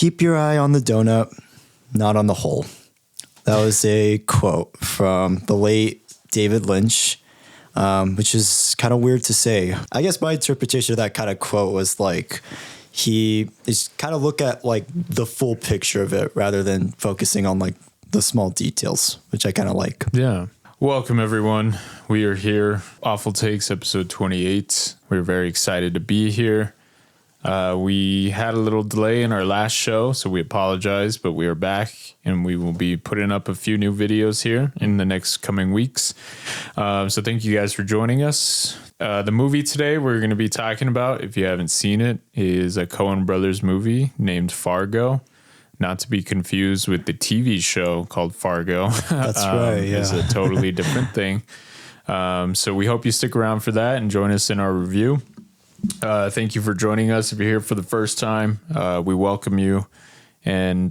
keep your eye on the donut, not on the hole. That was a quote from the late David Lynch, which is kind of weird to say. I guess my interpretation of that kind of quote was like, he is kind of look at like the full picture of it rather than focusing on like the small details, which I kind of like. Yeah. Welcome, everyone. We are here. Awful Takes, episode 28. We're very excited to be here. We had a little delay in our last show, so we apologize, but we are back and we will be putting up a few new videos here in the next coming weeks. So thank you guys for joining us. The movie today we're going to be talking about, if you haven't seen it, is a Coen Brothers movie named Fargo. Not to be confused with the TV show called Fargo. That's right, yeah. It's a totally different thing. So we hope you stick around for that and join us in our review. Thank you for joining us. If you're here for the first time, we welcome you and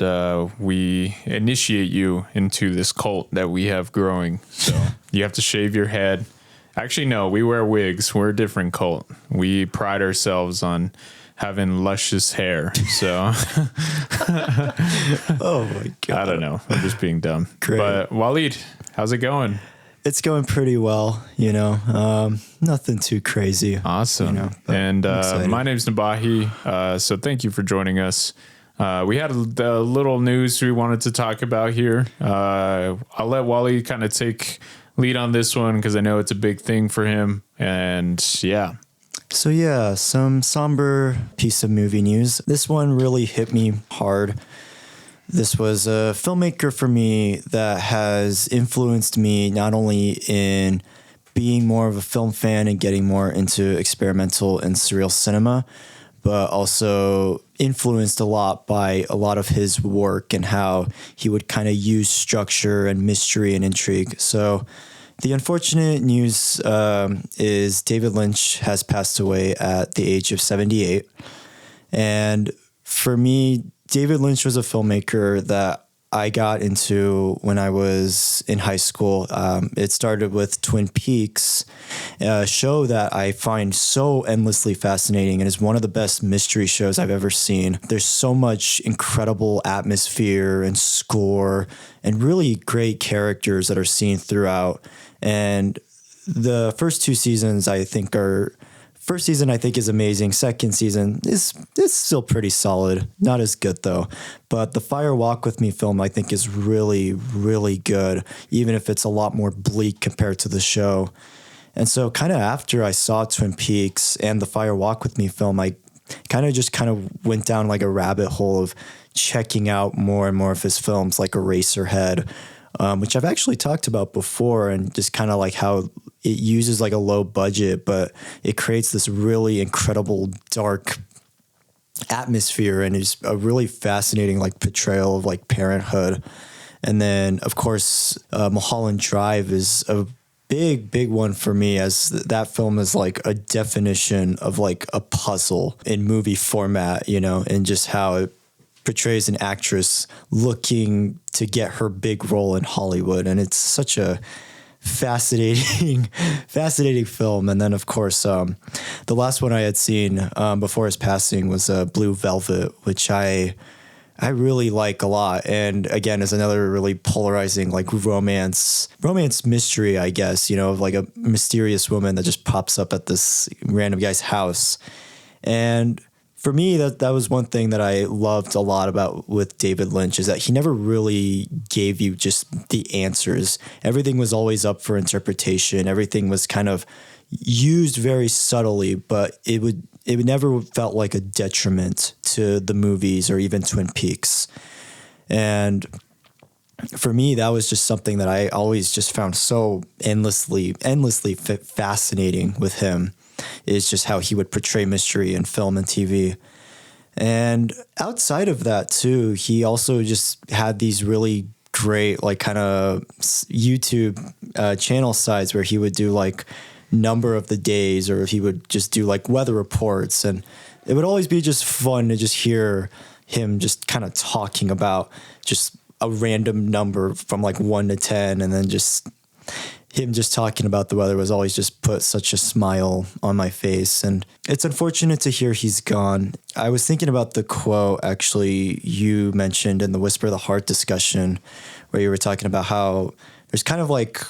we initiate you into this cult that we have growing. So you have to shave your head. Actually, no, we wear wigs. We're a different cult. We pride ourselves on having luscious hair. So oh my God. I don't know. I'm just being dumb. Great. But Wallied, how's it going? It's going pretty well, you know, nothing too crazy. Awesome. You know, and my name's Nabahi. So thank you for joining us. We had a little news we wanted to talk about here. I'll let Wally kind of take lead on this one because I know it's a big thing for him. And yeah. So yeah, some somber piece of movie news. This one really hit me hard. This was a filmmaker for me that has influenced me not only in being more of a film fan and getting more into experimental and surreal cinema, but also influenced a lot by a lot of his work and how he would kind of use structure and mystery and intrigue. So the unfortunate news is David Lynch has passed away at the age of 78. And for me, David Lynch was a filmmaker that I got into when I was in high school. It started with Twin Peaks, a show that I find so endlessly fascinating and is one of the best mystery shows I've ever seen. There's so much incredible atmosphere and score and really great characters that are seen throughout. And the first two seasons, first season I think is amazing. Second season is still pretty solid. Not as good though. But the Fire Walk With Me film I think is really, really good, even if it's a lot more bleak compared to the show. And so kind of after I saw Twin Peaks and the Fire Walk With Me film, I kind of went down like a rabbit hole of checking out more and more of his films like Eraserhead, which I've actually talked about before, and just kind of like how it uses like a low budget, but it creates this really incredible dark atmosphere and is a really fascinating like portrayal of like parenthood. And then of course, Mulholland Drive is a big one for me, as that film is like a definition of like a puzzle in movie format, you know, and just how it portrays an actress looking to get her big role in Hollywood. And it's such a fascinating film. And then of course, the last one I had seen before his passing was Blue Velvet, which I really like a lot. And again, is another really polarizing like romance mystery, I guess, you know, of like a mysterious woman that just pops up at this random guy's house. And for me, that was one thing that I loved a lot about with David Lynch, is that he never really gave you just the answers. Everything was always up for interpretation. Everything was kind of used very subtly, but it never felt like a detriment to the movies or even Twin Peaks. And for me, that was just something that I always just found so endlessly fascinating with him, is just how he would portray mystery in film and TV. And outside of that too, he also just had these really great like kind of YouTube channel sites where he would do like number of the days, or he would just do like weather reports, and it would always be just fun to just hear him just kind of talking about just a random number from like 1 to 10, and then just him just talking about the weather was always just put such a smile on my face. And it's unfortunate to hear he's gone. I was thinking about the quote actually you mentioned in the Whisper of the Heart discussion, where you were talking about how there's kind of like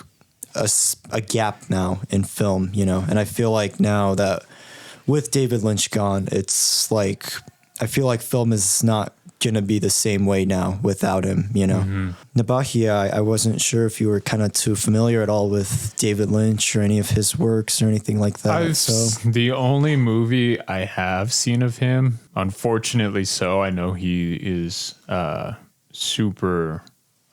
a gap now in film, you know, and I feel like now that with David Lynch gone, it's like, I feel like film is not going to be the same way now without him, you know. Nabahi, I wasn't sure if you were kind of too familiar at all with David Lynch or any of his works or anything like that. The only movie I have seen of him, unfortunately so, I know he is super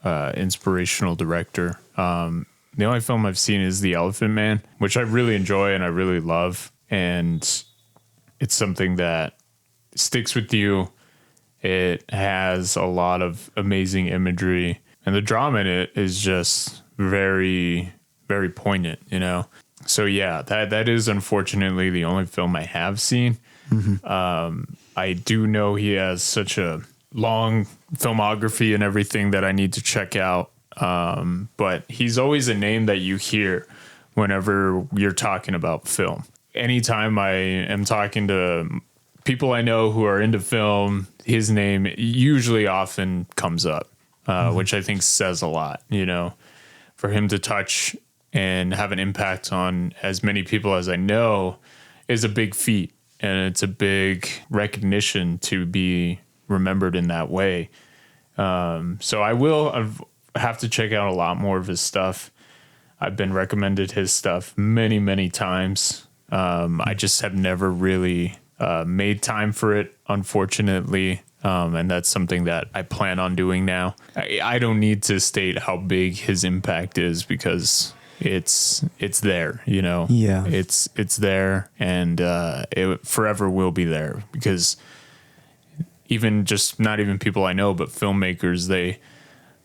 inspirational director. The only film I've seen is The Elephant Man, which I really enjoy and I really love. And it's something that sticks with you. It has a lot of amazing imagery, and the drama in it is just very, very poignant, you know? So yeah, that is unfortunately the only film I have seen. I do know he has such a long filmography and everything that I need to check out. But he's always a name that you hear whenever you're talking about film. Anytime I am talking to people I know who are into film, his name usually often comes up, which I think says a lot, you know, for him to touch and have an impact on as many people as I know is a big feat. And it's a big recognition to be remembered in that way. So I will have to check out a lot more of his stuff. I've been recommended his stuff many, many times. I just have never really made time for it, unfortunately. And that's something that I plan on doing now. I don't need to state how big his impact is because it's there, you know. Yeah. It's there, and it forever will be there, because even just not even people I know, but filmmakers, they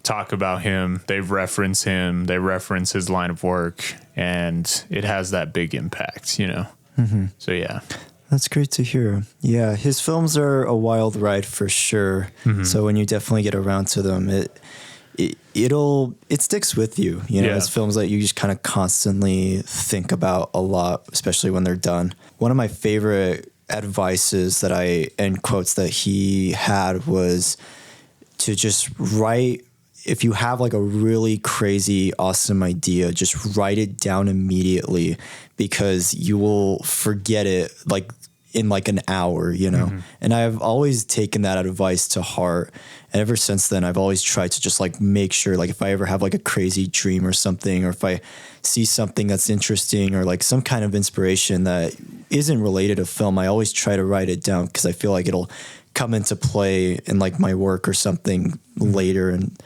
talk about him, they reference him, they reference his line of work, and it has that big impact, you know. So yeah. That's great to hear. Yeah, his films are a wild ride for sure. So when you definitely get around to them, it sticks with you. You know, it's films that you just kind of constantly think about a lot, especially when they're done. One of my favorite advices and quotes that he had was to just write. If you have like a really crazy, awesome idea, just write it down immediately, because you will forget it like in like an hour, you know? And I've always taken that advice to heart. And ever since then, I've always tried to just like make sure, like if I ever have like a crazy dream or something, or if I see something that's interesting or like some kind of inspiration that isn't related to film, I always try to write it down, because I feel like it'll come into play in like my work or something later. And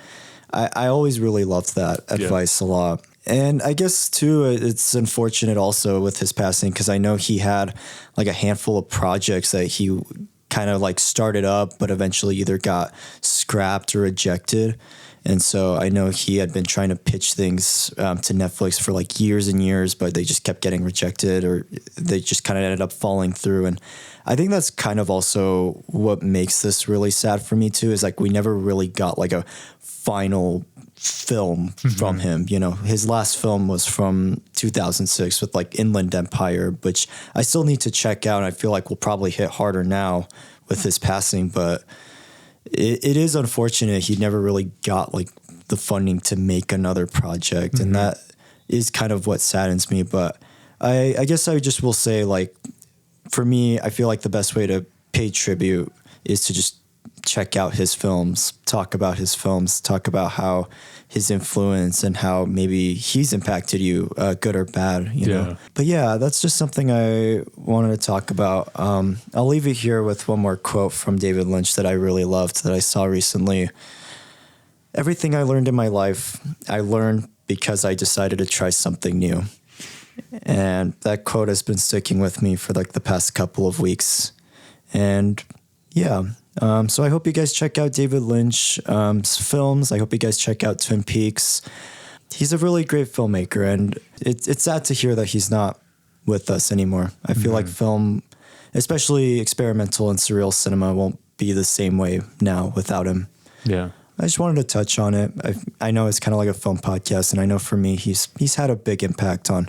I always really loved that advice a lot. And I guess too, it's unfortunate also with his passing, because I know he had like a handful of projects that he kind of like started up, but eventually either got scrapped or rejected. And so I know he had been trying to pitch things to Netflix for like years and years, but they just kept getting rejected, or they just kind of ended up falling through. And I think that's kind of also what makes this really sad for me too, is like we never really got like a final film from him. You know, his last film was from 2006 with like Inland Empire, which I still need to check out. And I feel like will probably hit harder now with his passing, but it is unfortunate he never really got like the funding to make another project. And that is kind of what saddens me. But I guess I just will say, like, for me, I feel like the best way to pay tribute is to just check out his films, talk about his films, talk about how his influence and how maybe he's impacted you, good or bad, you know. But yeah, that's just something I wanted to talk about. I'll leave it here with one more quote from David Lynch that I really loved, that I saw recently. Everything I learned in my life, I learned because I decided to try something new. And that quote has been sticking with me for like the past couple of weeks. And yeah, so I hope you guys check out David Lynch's films. I hope you guys check out Twin Peaks. He's a really great filmmaker, and it's sad to hear that he's not with us anymore. I feel like film, especially experimental and surreal cinema, won't be the same way now without him. Yeah. I just wanted to touch on it. I know it's kind of like a film podcast, and I know for me, he's had a big impact on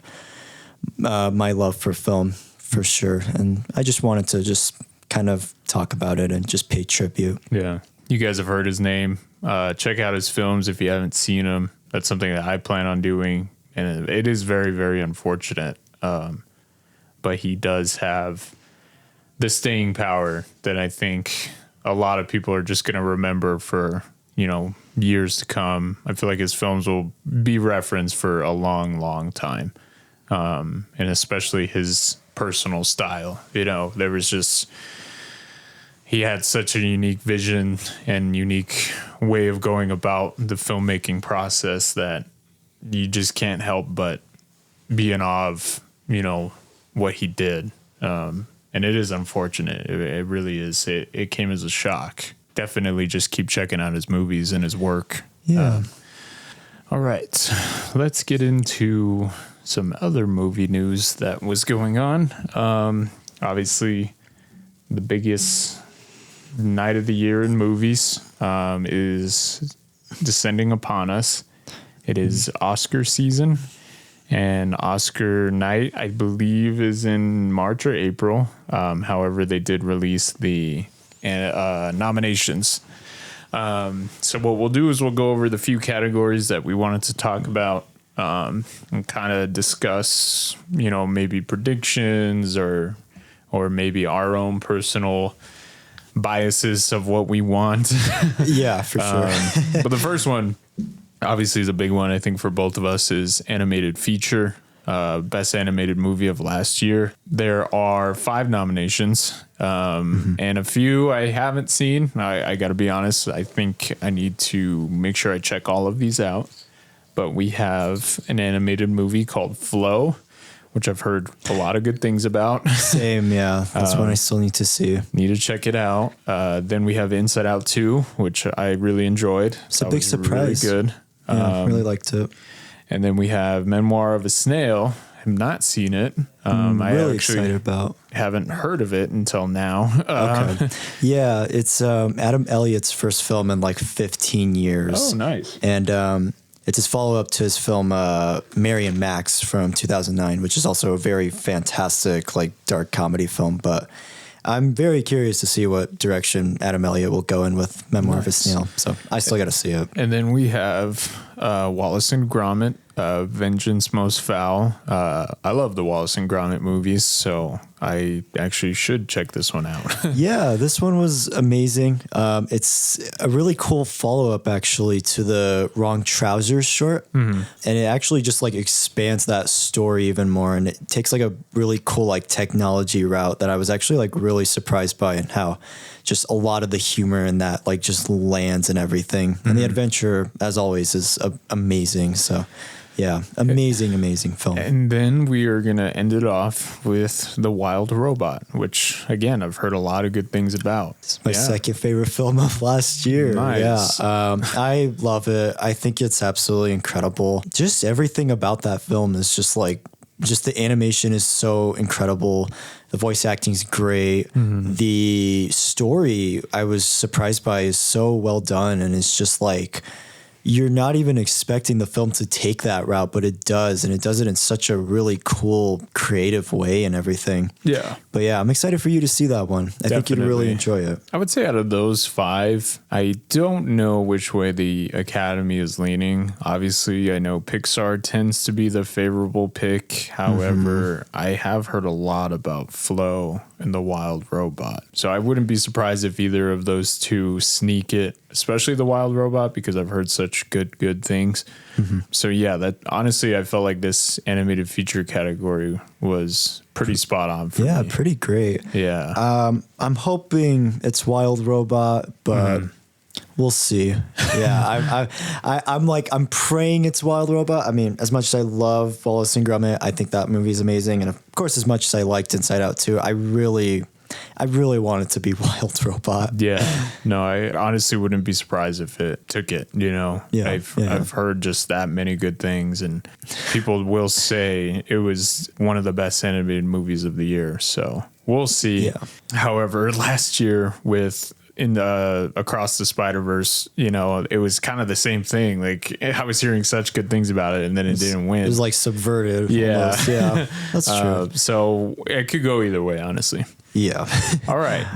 my love for film for sure. And I just wanted to just kind of talk about it and just pay tribute. Yeah. You guys have heard his name. Check out his films if you haven't seen them. That's something that I plan on doing. And it is very, very unfortunate. But he does have the staying power that I think a lot of people are just going to remember for, years to come. I feel like his films will be referenced for a long, long time. And especially his personal style. There was just, he had such a unique vision and unique way of going about the filmmaking process that you just can't help but be in awe of, what he did. And it is unfortunate. It really is. It came as a shock. Definitely just keep checking out his movies and his work. Yeah. All right. Let's get into some other movie news that was going on. Obviously, the biggest night of the year in movies is descending upon us. It is Oscar season, and Oscar night, I believe, is in March or April. However, they did release the nominations. So what we'll do is we'll go over the few categories that we wanted to talk about and kind of discuss, maybe predictions or maybe our own personal biases of what we want. Yeah, for sure. But the first one, obviously, is a big one, I think, for both of us, is animated feature, best animated movie of last year. There are 5 nominations, and a few I haven't seen. I got to be honest. I think I need to make sure I check all of these out. But we have an animated movie called Flow, which I've heard a lot of good things about. Same, yeah. That's one I still need to see. Need to check it out. Then we have Inside Out 2, which I really enjoyed. It's a big surprise. Really good. Yeah, really liked it. And then we have Memoir of a Snail. I've not seen it. I really excited about. Haven't heard of it until now. Okay. Yeah, it's Adam Elliott's first film in like 15 years. Oh, nice. And it's his follow-up to his film Mary and Max from 2009, which is also a very fantastic, like, dark comedy film. But I'm very curious to see what direction Adam Elliott will go in with Memoir of a Snail. So I still got to see it. And then we have Wallace and Gromit, Vengeance Most Foul. I love the Wallace and Gromit movies, so I actually should check this one out. Yeah, this one was amazing. It's a really cool follow-up, actually, to the Wrong Trousers short. And it actually just like expands that story even more. And it takes like a really cool like technology route that I was actually like really surprised by, and how just a lot of the humor in that like just lands and everything. And the adventure, as always, is amazing. So yeah, amazing film. And then we are going to end it off with The Wild Robot, which, again, I've heard a lot of good things about. It's my second favorite film of last year. Nice. Yeah, I love it. I think it's absolutely incredible. Just everything about that film is just like, just the animation is so incredible. The voice acting is great. The story, I was surprised by, is so well done. And it's just like, you're not even expecting the film to take that route, but it does. And it does it in such a really cool, creative way and everything. Yeah. But yeah, I'm excited for you to see that one. I think you'd really enjoy it. I would say out of those 5, I don't know which way the Academy is leaning. Obviously, I know Pixar tends to be the favorable pick. However, I have heard a lot about Flow and The Wild Robot. So I wouldn't be surprised if either of those two sneak it, especially The Wild Robot, because I've heard such good things. So yeah, that honestly, I felt like this animated feature category was pretty spot on for me. Yeah, pretty great. Yeah. I'm hoping it's Wild Robot, but we'll see. Yeah, I'm praying it's Wild Robot. I mean, as much as I love Wallace and Gromit, I think that movie is amazing, and of course, as much as I liked Inside Out 2, I really want it to be Wild Robot. Yeah. No, I honestly wouldn't be surprised if it took it, Yeah. I've heard just that many good things, and people will say it was one of the best animated movies of the year. So we'll see. Yeah. However, last year with in the Across the Spider-Verse, it was kind of the same thing. Like I was hearing such good things about it, and then it didn't win. It was like subverted. Yeah. Almost. Yeah, that's true. So it could go either way, honestly. Yeah. All right.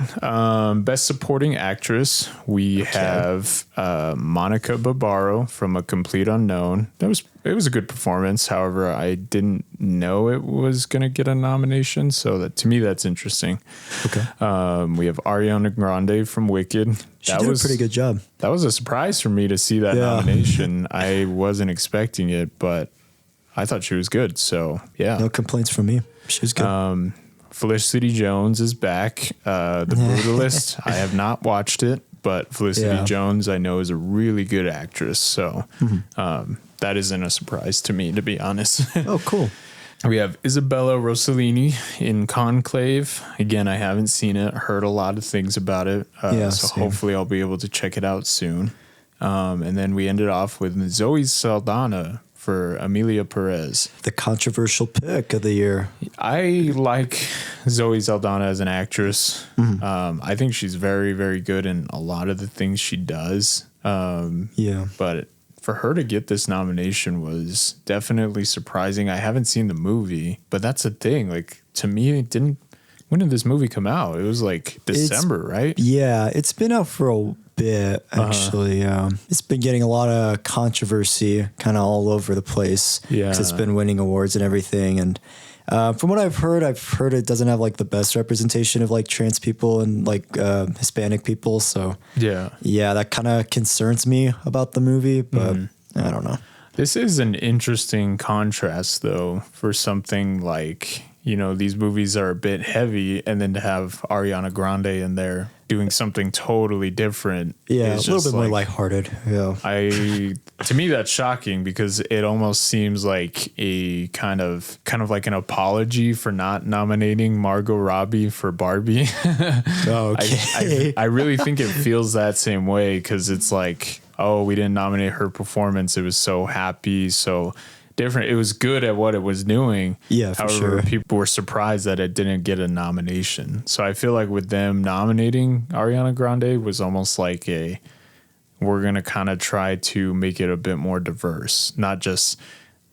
Best Supporting Actress. We have Monica Barbaro from A Complete Unknown. It was a good performance. However, I didn't know it was going to get a nomination. So that to me, that's interesting. Okay. We have Ariana Grande from Wicked. She did a pretty good job. That was a surprise for me to see that nomination. I wasn't expecting it, but I thought she was good. So, yeah. No complaints from me. She was good. Felicity Jones is back. The Brutalist. I have not watched it, but Felicity Jones I know is a really good actress. So that isn't a surprise to me, to be honest. Oh, cool. We have Isabella Rossellini in Conclave. Again, I haven't seen it. Heard a lot of things about it. So same. hopefully I'll be able to check it out soon. And then we ended off with Zoe Saldana for Amelia Perez. The controversial pick of the year. I like Zoe Saldana as an actress. I think she's very, very good in a lot of the things she does. But for her to get this nomination was definitely surprising. I haven't seen the movie, but that's the thing. Like, to me, when did this movie come out? It was like December, right? Yeah, it's been out for a bit, actually. It's been getting a lot of controversy kind of all over the place. Yeah. 'Cause it's been winning awards and everything. And from what I've heard it doesn't have like the best representation of like trans people and like Hispanic people. So yeah, that kind of concerns me about the movie, but I don't know. This is an interesting contrast though for something like, these movies are a bit heavy, and then to have Ariana Grande in there doing something totally different. Yeah, a little bit more lighthearted. Yeah. To me, that's shocking because it almost seems like a kind of like an apology for not nominating Margot Robbie for Barbie. Okay. I really think it feels that same way because it's like, oh, we didn't nominate her performance. It was so happy, so different. It was good at what it was doing. Yeah, for However, sure. people were surprised that it didn't get a nomination. So I feel like with them nominating Ariana Grande was almost like we're going to kind of try to make it a bit more diverse, not just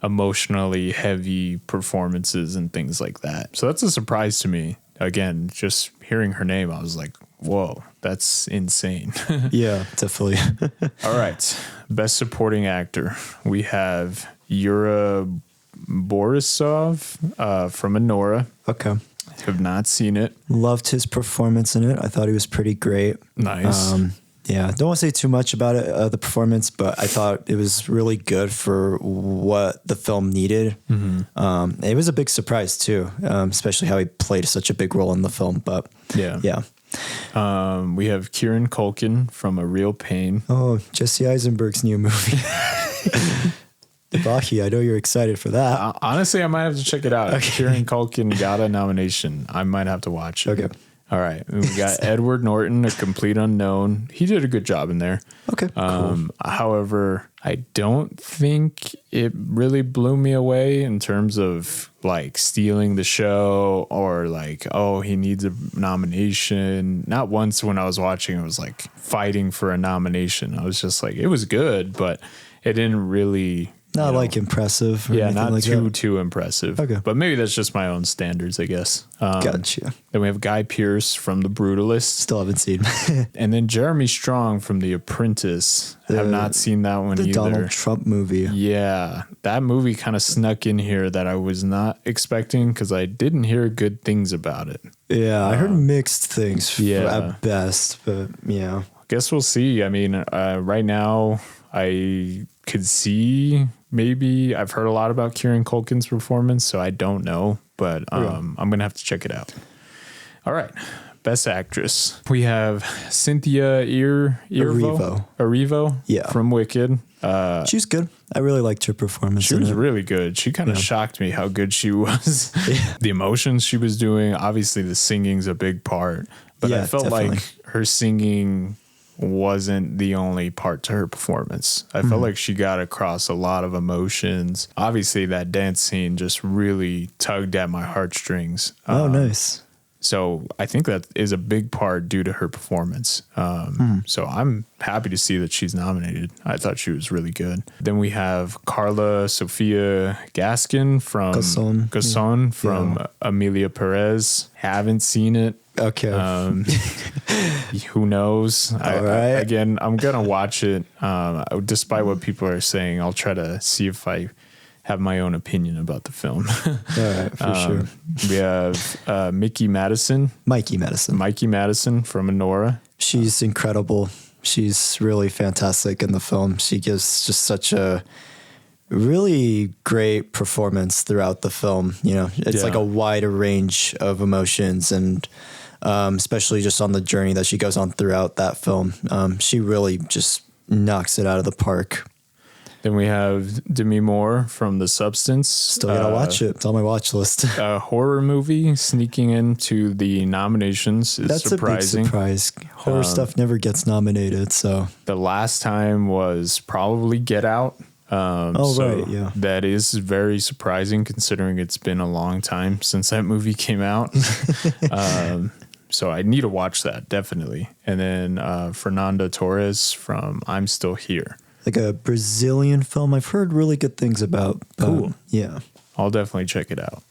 emotionally heavy performances and things like that. So that's a surprise to me. Again, just hearing her name, I was like, whoa, that's insane. Yeah, definitely. All right. Best Supporting Actor. We have Yura Borisov from Anora. Okay. Have not seen it. Loved his performance in it. I thought he was pretty great. Nice. Yeah, don't want to say too much about it, the performance, but I thought it was really good for what the film needed. It was a big surprise too, especially how he played such a big role in the film. But yeah. We have Kieran Culkin from A Real Pain. Oh, Jesse Eisenberg's new movie. Bahi, I know you're excited for that. Honestly, I might have to check it out. Okay. Kieran Culkin got a nomination. I might have to watch it. Okay. All right. We got Edward Norton, A Complete Unknown. He did a good job in there. Okay, cool. However, I don't think it really blew me away in terms of like stealing the show or like, oh, he needs a nomination. Not once when I was watching, it was like fighting for a nomination. I was just like, it was good, but it didn't really... Not like impressive. Or not like too impressive. Okay. But maybe that's just my own standards, I guess. Gotcha. Then we have Guy Pearce from The Brutalist. Still haven't seen. And then Jeremy Strong from The Apprentice. I have not seen that one the either. Donald Trump movie. Yeah. That movie kind of snuck in here that I was not expecting because I didn't hear good things about it. Yeah, I heard mixed things at best, but yeah. I guess we'll see. I mean, right now I could see... Maybe I've heard a lot about Kieran Culkin's performance, so I don't know, but I'm going to have to check it out. All right. Best Actress. We have Cynthia Erivo from Wicked. She's good. I really liked her performance. She was really good. She kind of shocked me how good she was. The emotions she was doing. Obviously, the singing's a big part, but I felt like her singing wasn't the only part to her performance. I felt like she got across a lot of emotions. Obviously, that dance scene just really tugged at my heartstrings. Oh, nice. So I think that is a big part due to her performance. So I'm happy to see that she's nominated. I thought she was really good. Then we have Carla Sofia Gaskin from Gasson from Amelia Perez. Haven't seen it. Okay. Who knows? Right. I'm going to watch it. Despite what people are saying, I'll try to see if I have my own opinion about the film. All right, for sure. We have Mikey Madison from Anora. She's incredible. She's really fantastic in the film. She gives just such a really great performance throughout the film. You know, it's like a wider range of emotions, and especially just on the journey that she goes on throughout that film. She really just knocks it out of the park. Then we have Demi Moore from The Substance. Still gotta watch it. It's on my watch list. A horror movie sneaking into the nominations is That's surprising. a big surprise. Horror stuff never gets nominated, so. The last time was probably Get Out. Right, yeah. That is very surprising considering it's been a long time since that movie came out. So I need to watch that, definitely. And then Fernanda Torres from I'm Still Here. Like a Brazilian film I've heard really good things about. Cool. Yeah. I'll definitely check it out.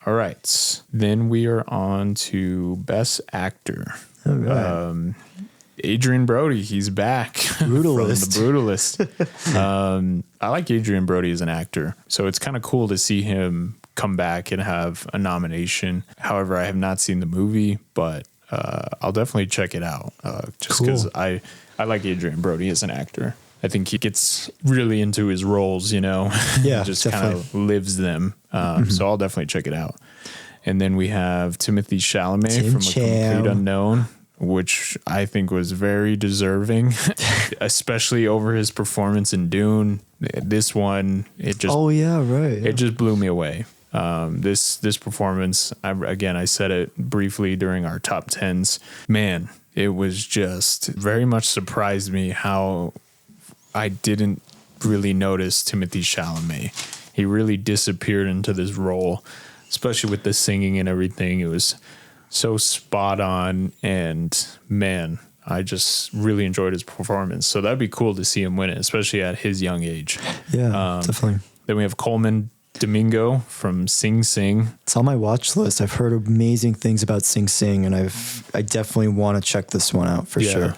All right. Then we are on to Best Actor. All right. Adrian Brody, he's back. Brutalist. From The Brutalist. I like Adrian Brody as an actor, so it's kind of cool to see him come back and have a nomination. However, I have not seen the movie, but I'll definitely check it out just because I like Adrian Brody as an actor. I think he gets really into his roles, you know, Yeah, just kind of lives them. So I'll definitely check it out. And then we have Timothée Chalamet from A Complete Unknown, which I think was very deserving, especially over his performance in Dune. This one, it just it just blew me away. This performance, I said it briefly during our top 10s. Man, it was just very much surprised me how I didn't really notice Timothée Chalamet. He really disappeared into this role, especially with the singing and everything. It was so spot on, and man, I just really enjoyed his performance. So that'd be cool to see him win it, especially at his young age. Yeah, definitely. Then we have Coleman Domingo from Sing Sing. It's on my watch list. I've heard amazing things about Sing Sing, and I definitely want to check this one out for sure.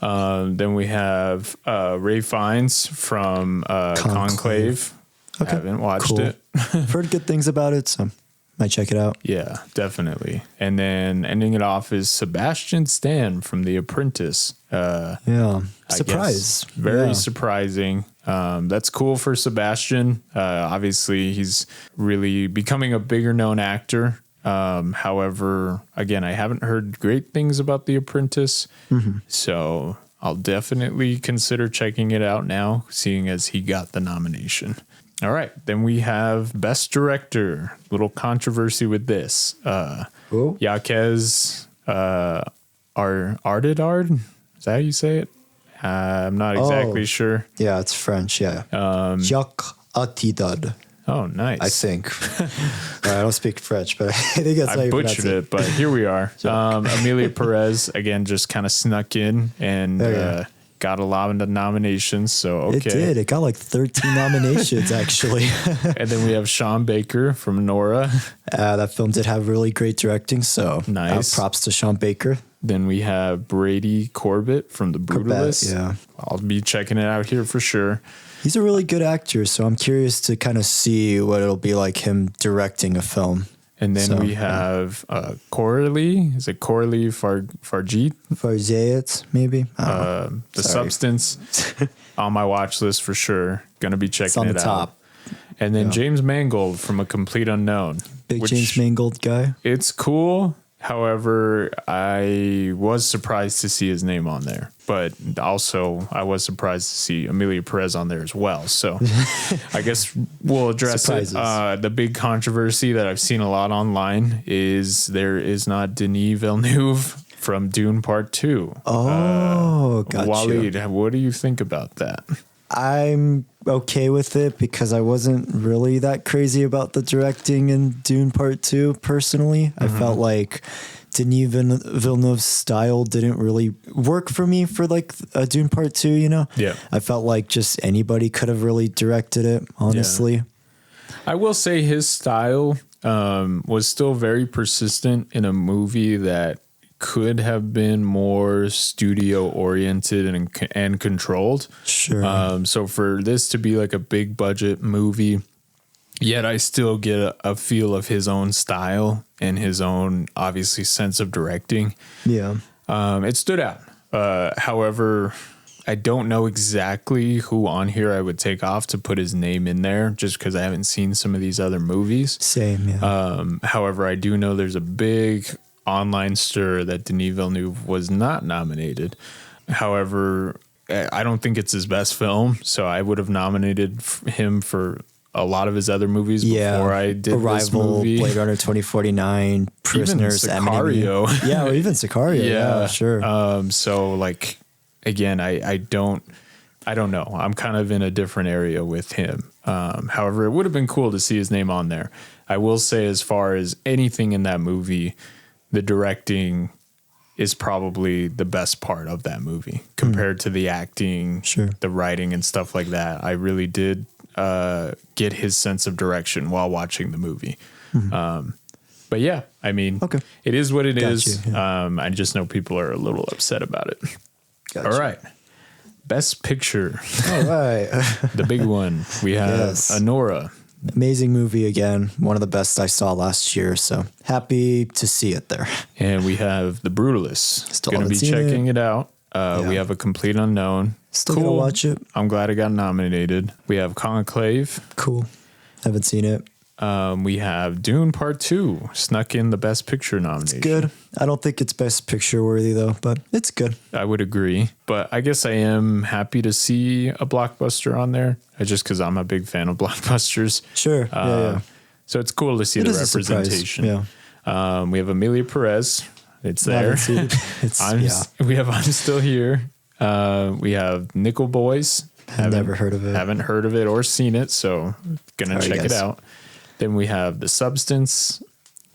Then we have Ray Fiennes from Conclave. Okay. Haven't watched it. I've heard good things about it, so might check it out. Yeah, definitely. And then ending it off is Sebastian Stan from The Apprentice. Surprise. Very surprising. That's cool for Sebastian. Obviously, he's really becoming a bigger known actor. However, again, I haven't heard great things about The Apprentice. So I'll definitely consider checking it out now, seeing as he got the nomination. All right, then we have Best Director. Little controversy with this. Yaquez Ardidard? Is that how you say it? I'm not exactly sure. Yeah, it's French, yeah. Jacques Attidad. Oh, nice. I think. I don't speak French, but I think that's how you pronounce it. I butchered it, but here we are. Amelia Perez, again, just kind of snuck in and got a lot of nominations, so okay. It did. It got like 13 nominations, actually. And then we have Sean Baker from Nora. That film did have really great directing, so nice. Props to Sean Baker. Then we have Brady Corbett from The Brutalist. Yeah. I'll be checking it out here for sure. He's a really good actor, so I'm curious to kind of see what it'll be like him directing a film. And then we have Coralie. Is it Coralie Farjit? Farjit, maybe? The Substance on my watch list for sure. Going to be checking it out. It's on the top. And then James Mangold from A Complete Unknown. Big James Mangold guy. It's cool. However, I was surprised to see his name on there. But also, I was surprised to see Amelia Perez on there as well. So I guess we'll address it. The big controversy that I've seen a lot online is there is not Denis Villeneuve from Dune Part 2. Oh, gotcha. Wallied, what do you think about that? I'm okay with it because I wasn't really that crazy about the directing in Dune Part 2 personally. I felt like Denis Villeneuve's style didn't really work for me for like Dune Part 2, you know? Yeah. I felt like just anybody could have really directed it, honestly. I will say his style was still very persistent in a movie that could have been more studio oriented and controlled. Sure. So for this to be like a big budget movie, yet I still get a feel of his own style and his own obviously sense of directing. Yeah. It stood out. However, I don't know exactly who on here I would take off to put his name in there just because I haven't seen some of these other movies. Same, yeah. However, I do know there's a big online stir that Denis Villeneuve was not nominated. However, I don't think it's his best film, so I would have nominated him for a lot of his other movies before I did Arrival, this movie. Blade Runner 2049, Prisoners, even Sicario. Yeah, or even Sicario. Yeah, sure. So like, again, I don't know. I'm kind of in a different area with him. However, it would have been cool to see his name on there. I will say, as far as anything in that movie, the directing is probably the best part of that movie compared to the acting, the writing and stuff like that. I really did get his sense of direction while watching the movie. But yeah, I mean, it is what it is. Yeah. I just know people are a little upset about it. All right. Best Picture. All right. The big one. We have Anora. Amazing movie again. One of the best I saw last year. So happy to see it there. And we have The Brutalist. Still going to be checking it out. Yeah. We have A Complete Unknown. Still gonna watch it. I'm glad it got nominated. We have Conclave. Cool. Haven't seen it. We have Dune Part 2 snuck in the Best Picture nomination. It's good. I don't think it's Best Picture worthy though, but it's good. I would agree. But I guess I am happy to see a blockbuster on there, just because I'm a big fan of blockbusters. Sure. Yeah. So it's cool to see the representation. Yeah. We have Amelia Perez. It's there. I'm Still Here. We have Nickel Boys. Never heard of it. Haven't heard of it or seen it, so gonna check it out. Then we have The Substance.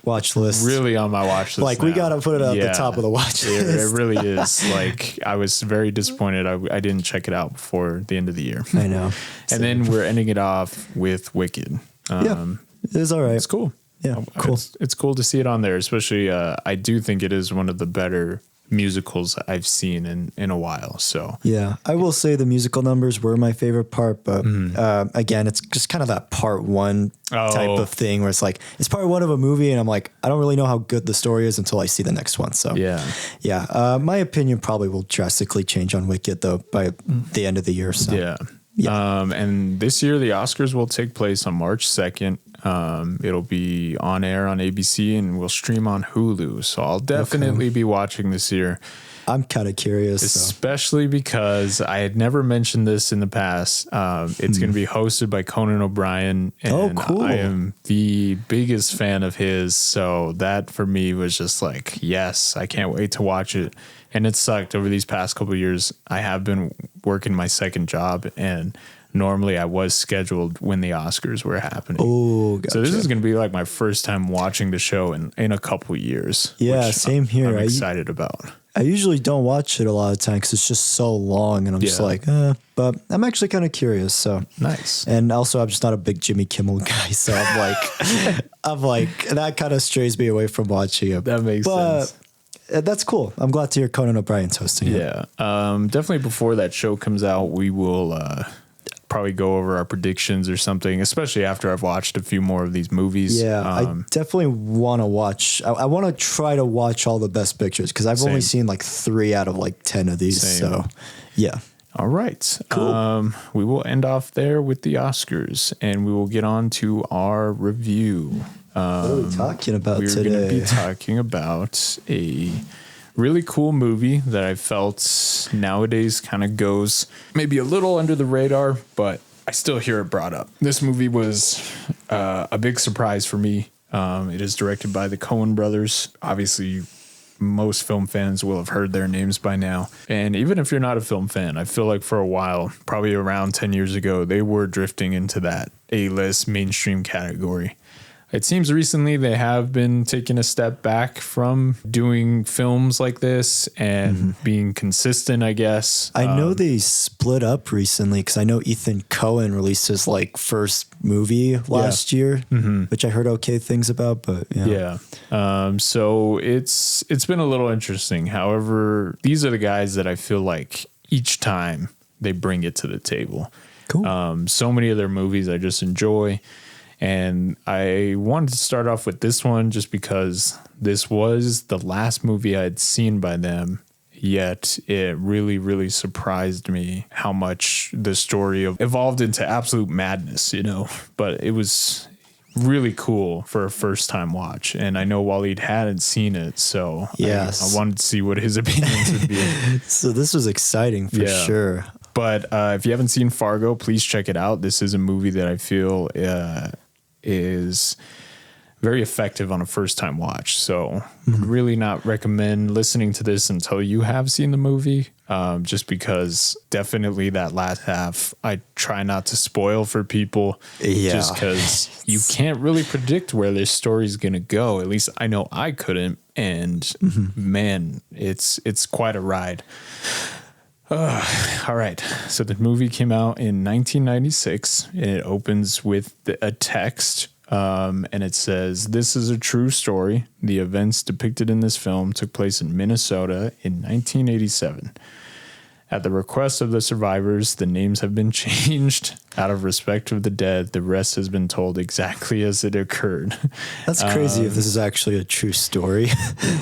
Watch list. Really on my watch list. Like we got to put it at the top of the watch list. It really is. Like I was very disappointed. I didn't check it out before the end of the year. I know. And then we're ending it off with Wicked. Yeah, it's all right. It's cool. Yeah, cool. It's cool to see it on there, especially I do think it is one of the better musicals I've seen in a while. So yeah, I will say the musical numbers were my favorite part, but again, it's just kind of that part one type of thing where it's like it's part one of a movie, and I'm like, I don't really know how good the story is until I see the next one. So yeah. My opinion probably will drastically change on Wicked though by the end of the year. So yeah. And this year the Oscars will take place on March 2nd. It'll be on air on ABC and we'll stream on Hulu. So I'll definitely be watching this year. I'm kind of curious. Especially because I had never mentioned this in the past. It's going to be hosted by Conan O'Brien. And cool. I am the biggest fan of his. So that for me was just like, yes, I can't wait to watch it. And it sucked over these past couple of years. I have been working my second job, and normally I was scheduled when the Oscars were happening. Oh, gotcha. So this is going to be like my first time watching the show in a couple of years. Yeah, same here. I'm excited about. I usually don't watch it a lot of times because it's just so long, and I'm just like, but I'm actually kind of curious. So nice. And also, I'm just not a big Jimmy Kimmel guy, so I'm like, that kind of strays me away from watching it. That makes sense. That's cool. I'm glad to hear Conan O'Brien's hosting it. Yeah. Definitely before that show comes out, we will probably go over our predictions or something, especially after I've watched a few more of these movies. Yeah, I definitely want to watch. I want to try to watch all the Best Pictures because I've only seen like 3 out of like 10 of these. So, yeah. All right. Cool. We will end off there with the Oscars, and we will get on to our review. What are we talking about today? We're going to be talking about a really cool movie that I felt nowadays kind of goes maybe a little under the radar, but I still hear it brought up. This movie was a big surprise for me. It is directed by the Coen brothers. Obviously, most film fans will have heard their names by now. And even if you're not a film fan, I feel like for a while, probably around 10 years ago, they were drifting into that A-list mainstream category. It seems recently they have been taking a step back from doing films like this and being consistent, I guess. I know they split up recently because I know Ethan Coen released his like first movie last year, which I heard okay things about, but yeah. So it's been a little interesting. However, these are the guys that I feel like each time they bring it to the table. Cool. So many of their movies I just enjoy. And I wanted to start off with this one just because this was the last movie I had seen by them. Yet it really, really surprised me how much the story evolved into absolute madness, But it was really cool for a first time watch. And I know Wallied hadn't seen it, so yes. I wanted to see what his opinions would be. So this was exciting for sure. But if you haven't seen Fargo, please check it out. This is a movie that I feel is very effective on a first time watch. So really not recommend listening to this until you have seen the movie. Just because definitely that last half, I try not to spoil for people just because you can't really predict where this story is going to go. At least I know I couldn't. And man, it's quite a ride. All right. So the movie came out in 1996 and it opens with a text. And it says, "This is a true story. The events depicted in this film took place in Minnesota in 1987. At the request of the survivors, the names have been changed. Out of respect of the dead, the rest has been told exactly as it occurred." That's crazy if this is actually a true story.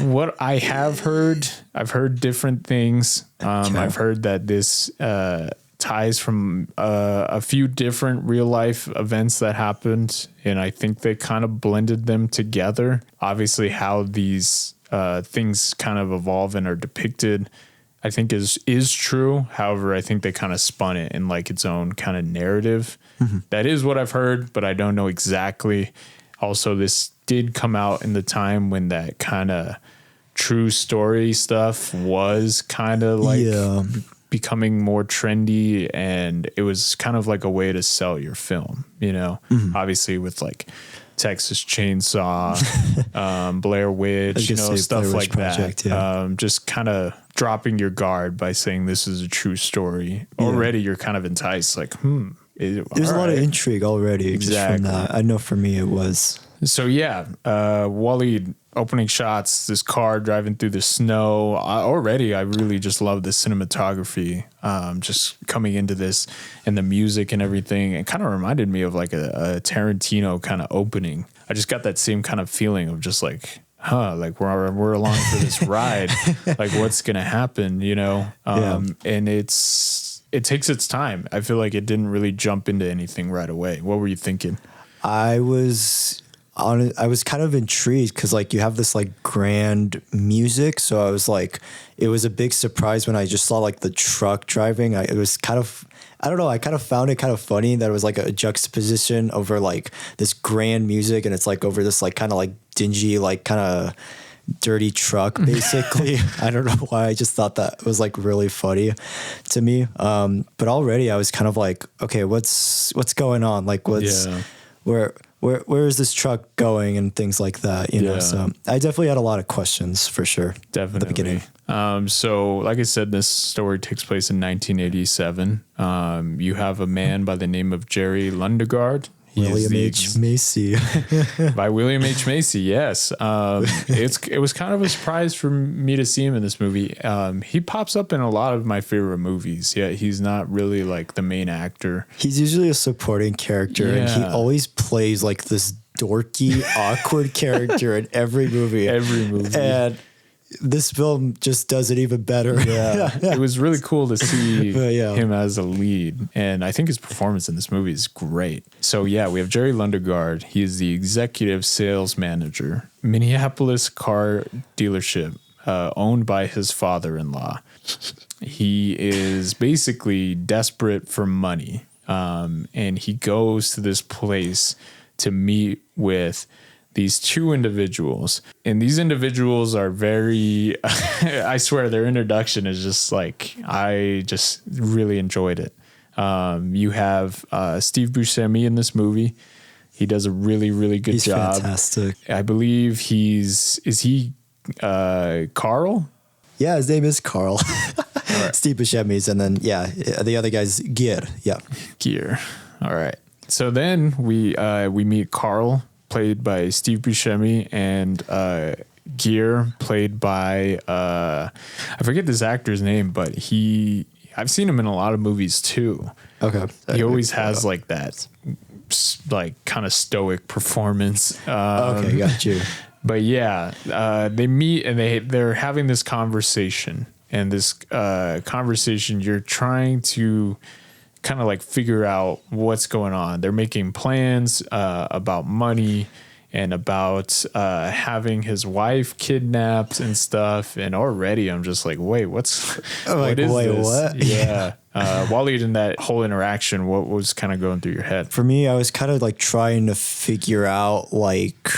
What I have heard, I've heard different things. I've heard that this ties from a few different real life events that happened. And I think they kind of blended them together. Obviously, how these things kind of evolve and are depicted, I think is true. However, I think they kind of spun it in like its own kind of narrative. That is what I've heard, but I don't know exactly. Also, this did come out in the time when that kind of true story stuff was kind of like becoming more trendy, and it was kind of like a way to sell your film, obviously with like Texas Chainsaw, Blair Witch, stuff Blair Witch like Project, that. Just kind of dropping your guard by saying this is a true story. Already you're kind of enticed, like, there's a lot of intrigue already. Exactly. Just from that. I know for me it was. So Wallied opening shots, this car driving through the snow. I really just love the cinematography, just coming into this and the music and everything. It kind of reminded me of like a Tarantino kind of opening. I just got that same kind of feeling of just like, like we're along for this ride. Like what's going to happen, and it takes its time. I feel like it didn't really jump into anything right away. What were you thinking? I was kind of intrigued because like you have this like grand music. So I was like, it was a big surprise when I just saw like the truck driving. It was kind of, I don't know, I kind of found it kind of funny that it was like a juxtaposition over like this grand music and it's like over this like kind of like dingy, like kind of dirty truck basically. I don't know why. I just thought that was like really funny to me. But already I was kind of like, okay, what's going on? Like where is this truck going and things like that, know? So I definitely had a lot of questions for sure. Definitely. At the beginning. So like I said, this story takes place in 1987. You have a man by the name of Jerry Lundegaard. William H. Macy. By William H. Macy, yes. It was kind of a surprise for me to see him in this movie. He pops up in a lot of my favorite movies, yet he's not really like the main actor. He's usually a supporting character, and he always plays like this dorky, awkward character in every movie. And this film just does it even better. It was really cool to see him as a lead. And I think his performance in this movie is great. So we have Jerry Lundegaard. He is the executive sales manager, Minneapolis car dealership, owned by his father-in-law. He is basically desperate for money. And he goes to this place to meet with these two individuals, and these individuals are very, I swear their introduction is just like, I just really enjoyed it. You have Steve Buscemi in this movie. He does a really, really good job. He's fantastic. I believe is he Carl? Yeah, his name is Carl. Right. Steve Buscemi's, and then the other guy's Gear. Yeah, Gear. All right. So then we meet Carl, played by Steve Buscemi, and Gear, played by I forget this actor's name, but I've seen him in a lot of movies too. Okay. He always has like that, like kind of stoic performance. Okay, got you. But yeah, they meet and they're having this conversation, and this conversation you're trying to kind of like figure out what's going on. They're making plans about money and about having his wife kidnapped and stuff. And already I'm just like, wait, what is this? What? Yeah. Wallied, in that whole interaction, what was kind of going through your head? For me, I was kind of like trying to figure out like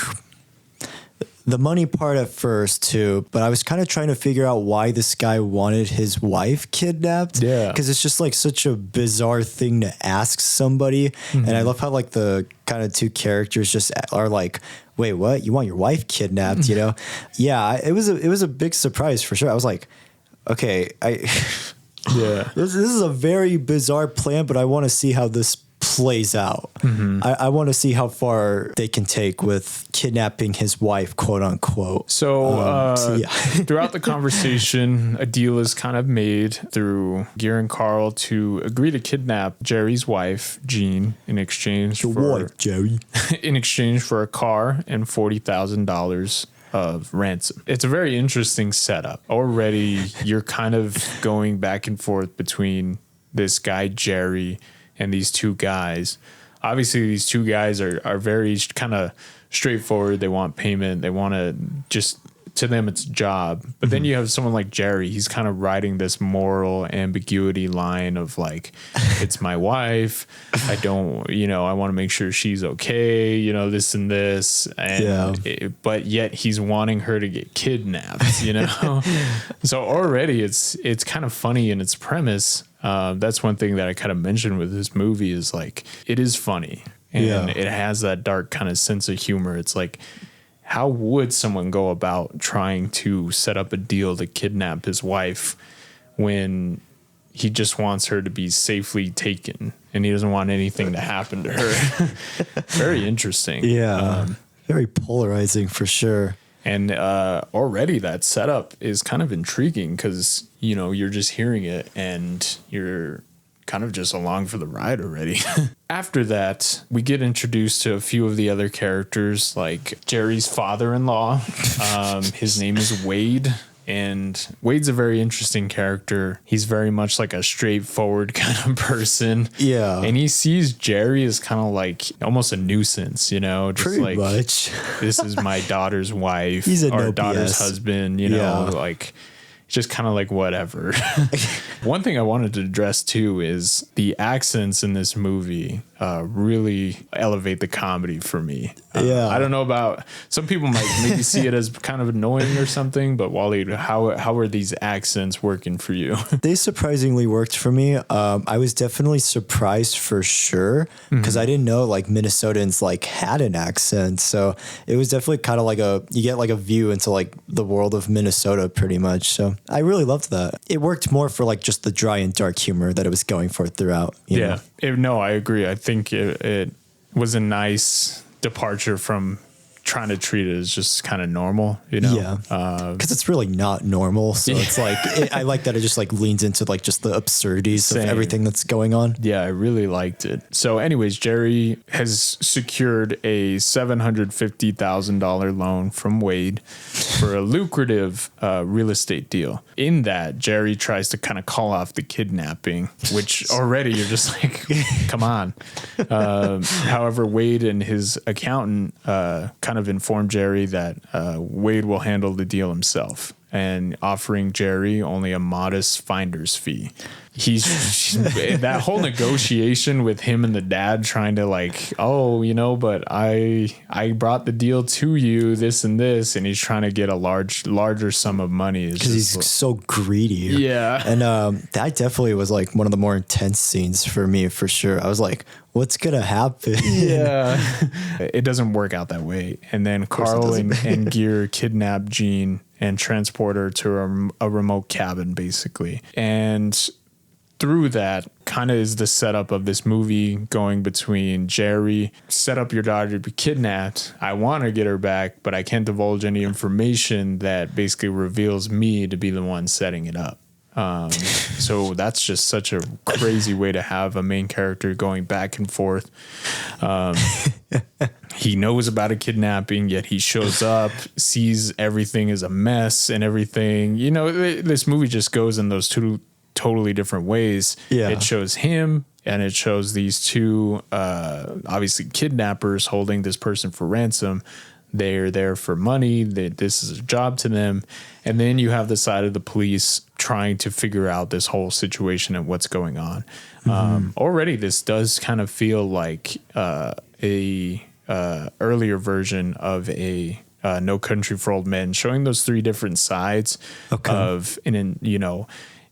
the money part at first too, but I was kind of trying to figure out why this guy wanted his wife kidnapped. Yeah. Because it's just like such a bizarre thing to ask somebody. Mm-hmm. And I love how like the kind of two characters just are like, wait, what? You want your wife kidnapped, you know? Yeah, it was a big surprise for sure. I was like, okay, yeah, this is a very bizarre plan, but I want to see how this plays out. Mm-hmm. I want to see how far they can take with kidnapping his wife, quote unquote. So throughout the conversation, a deal is kind of made through Gear and Carl to agree to kidnap Jerry's wife, Jean, in exchange for a car and $40,000 of ransom. It's a very interesting setup. Already, you're kind of going back and forth between this guy, Jerry, and these two guys. Obviously, these two guys are very kind of straightforward. They want payment. They want to just, to them, it's a job. But then you have someone like Jerry. He's kind of riding this moral ambiguity line of like, it's my wife. I don't, I want to make sure she's okay, this and this. And but yet he's wanting her to get kidnapped, So already it's kind of funny in its premise. That's one thing that I kind of mentioned with this movie is like, it is funny and it has that dark kind of sense of humor. It's like, how would someone go about trying to set up a deal to kidnap his wife when he just wants her to be safely taken and he doesn't want anything to happen to her? Very interesting. Yeah. Very polarizing for sure. And already that setup is kind of intriguing because, you're just hearing it and you're kind of just along for the ride already. After that, we get introduced to a few of the other characters, like Jerry's father-in-law. His name is Wade. And Wade's a very interesting character. He's very much like a straightforward kind of person. Yeah. And he sees Jerry as kind of like almost a nuisance, just pretty like much. This is my daughter's wife. He's our daughter's husband, like just kind of like whatever. One thing I wanted to address too is the accents in this movie really elevate the comedy for me. I don't know about some people might maybe see it as kind of annoying or something, but Wallied, how are these accents working for you? They surprisingly worked for me. I was definitely surprised for sure because I didn't know like Minnesotans like had an accent. So it was definitely kind of like you get like a view into like the world of Minnesota pretty much. So I really loved that. It worked more for like just the dry and dark humor that it was going for throughout. You know? No, I agree. I think it was a nice departure from trying to treat it as just kind of normal, Yeah. Because it's really not normal. So it's like, I like that it just like leans into like just the absurdities of everything that's going on. Yeah, I really liked it. So anyways, Jerry has secured a $750,000 loan from Wade for a lucrative real estate deal. In that, Jerry tries to kind of call off the kidnapping, which already you're just like, come on. However, Wade and his accountant kind of informed Jerry that Wade will handle the deal himself. and offering Jerry only a modest finder's fee. That whole negotiation with him and the dad trying to like, oh, you know, but I brought the deal to you, this and this, and he's trying to get a larger sum of money because he's so greedy. Yeah. And that definitely was like one of the more intense scenes for me, for sure. I was like, what's gonna happen? Yeah. It doesn't work out that way. And then Carl and Gear kidnap Jean and transport her to a remote cabin, basically. And through that kind of is the setup of this movie, going between Jerry, set up your daughter to be kidnapped. I want to get her back, but I can't divulge any information that basically reveals me to be the one setting it up. So that's just such a crazy way to have a main character going back and forth. He knows about a kidnapping, yet he shows up, sees everything is a mess and everything. You know, this movie just goes in those two totally different ways. Yeah. It shows him and it shows these two, obviously kidnappers holding this person for ransom. They're there for money. This is a job to them. And then you have the side of the police trying to figure out this whole situation and what's going on. Already, this does kind of feel like a earlier version of a No Country for Old Men, showing those three different sides of,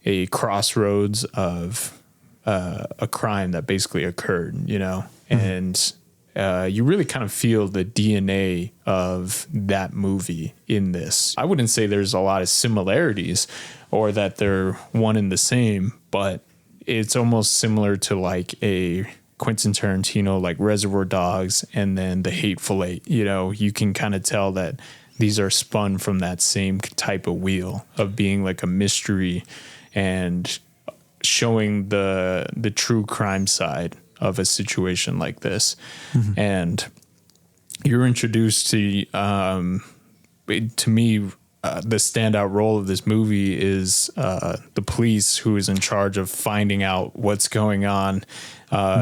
a crossroads of a crime that basically occurred, you know, and you really kind of feel the DNA of that movie in this. I wouldn't say there's a lot of similarities or that they're one and the same, but it's almost similar to like a Quentin Tarantino, like Reservoir Dogs and then The Hateful Eight. You know, you can kind of tell that these are spun from that same type of wheel of being like a mystery and showing the true crime side of a situation like this. And you're introduced to me, the standout role of this movie is the police who is in charge of finding out what's going on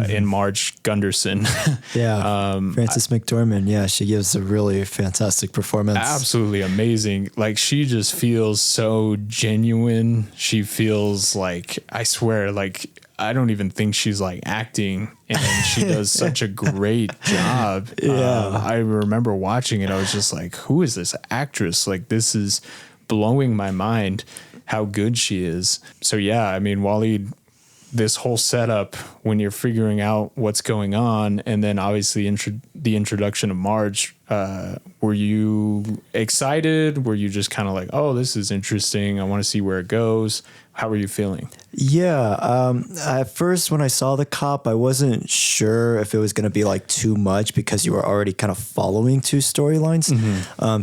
in Marge Gunderson. Frances McDormand. Yeah, she gives a really fantastic performance. Absolutely amazing. Like, she just feels so genuine. She feels like, I swear, like, I don't even think she's like acting, and she does such a great job. I remember watching it. I was just like, who is this actress? Like, this is blowing my mind how good she is. So yeah, I mean, Wallied, this whole setup when you're figuring out what's going on, and then obviously the introduction of Marge, were you excited? Were you just kind of like, oh, this is interesting, I want to see where it goes? How were you feeling? Yeah. At first, when I saw the cop, I wasn't sure if it was going to be like too much because you were already kind of following two storylines.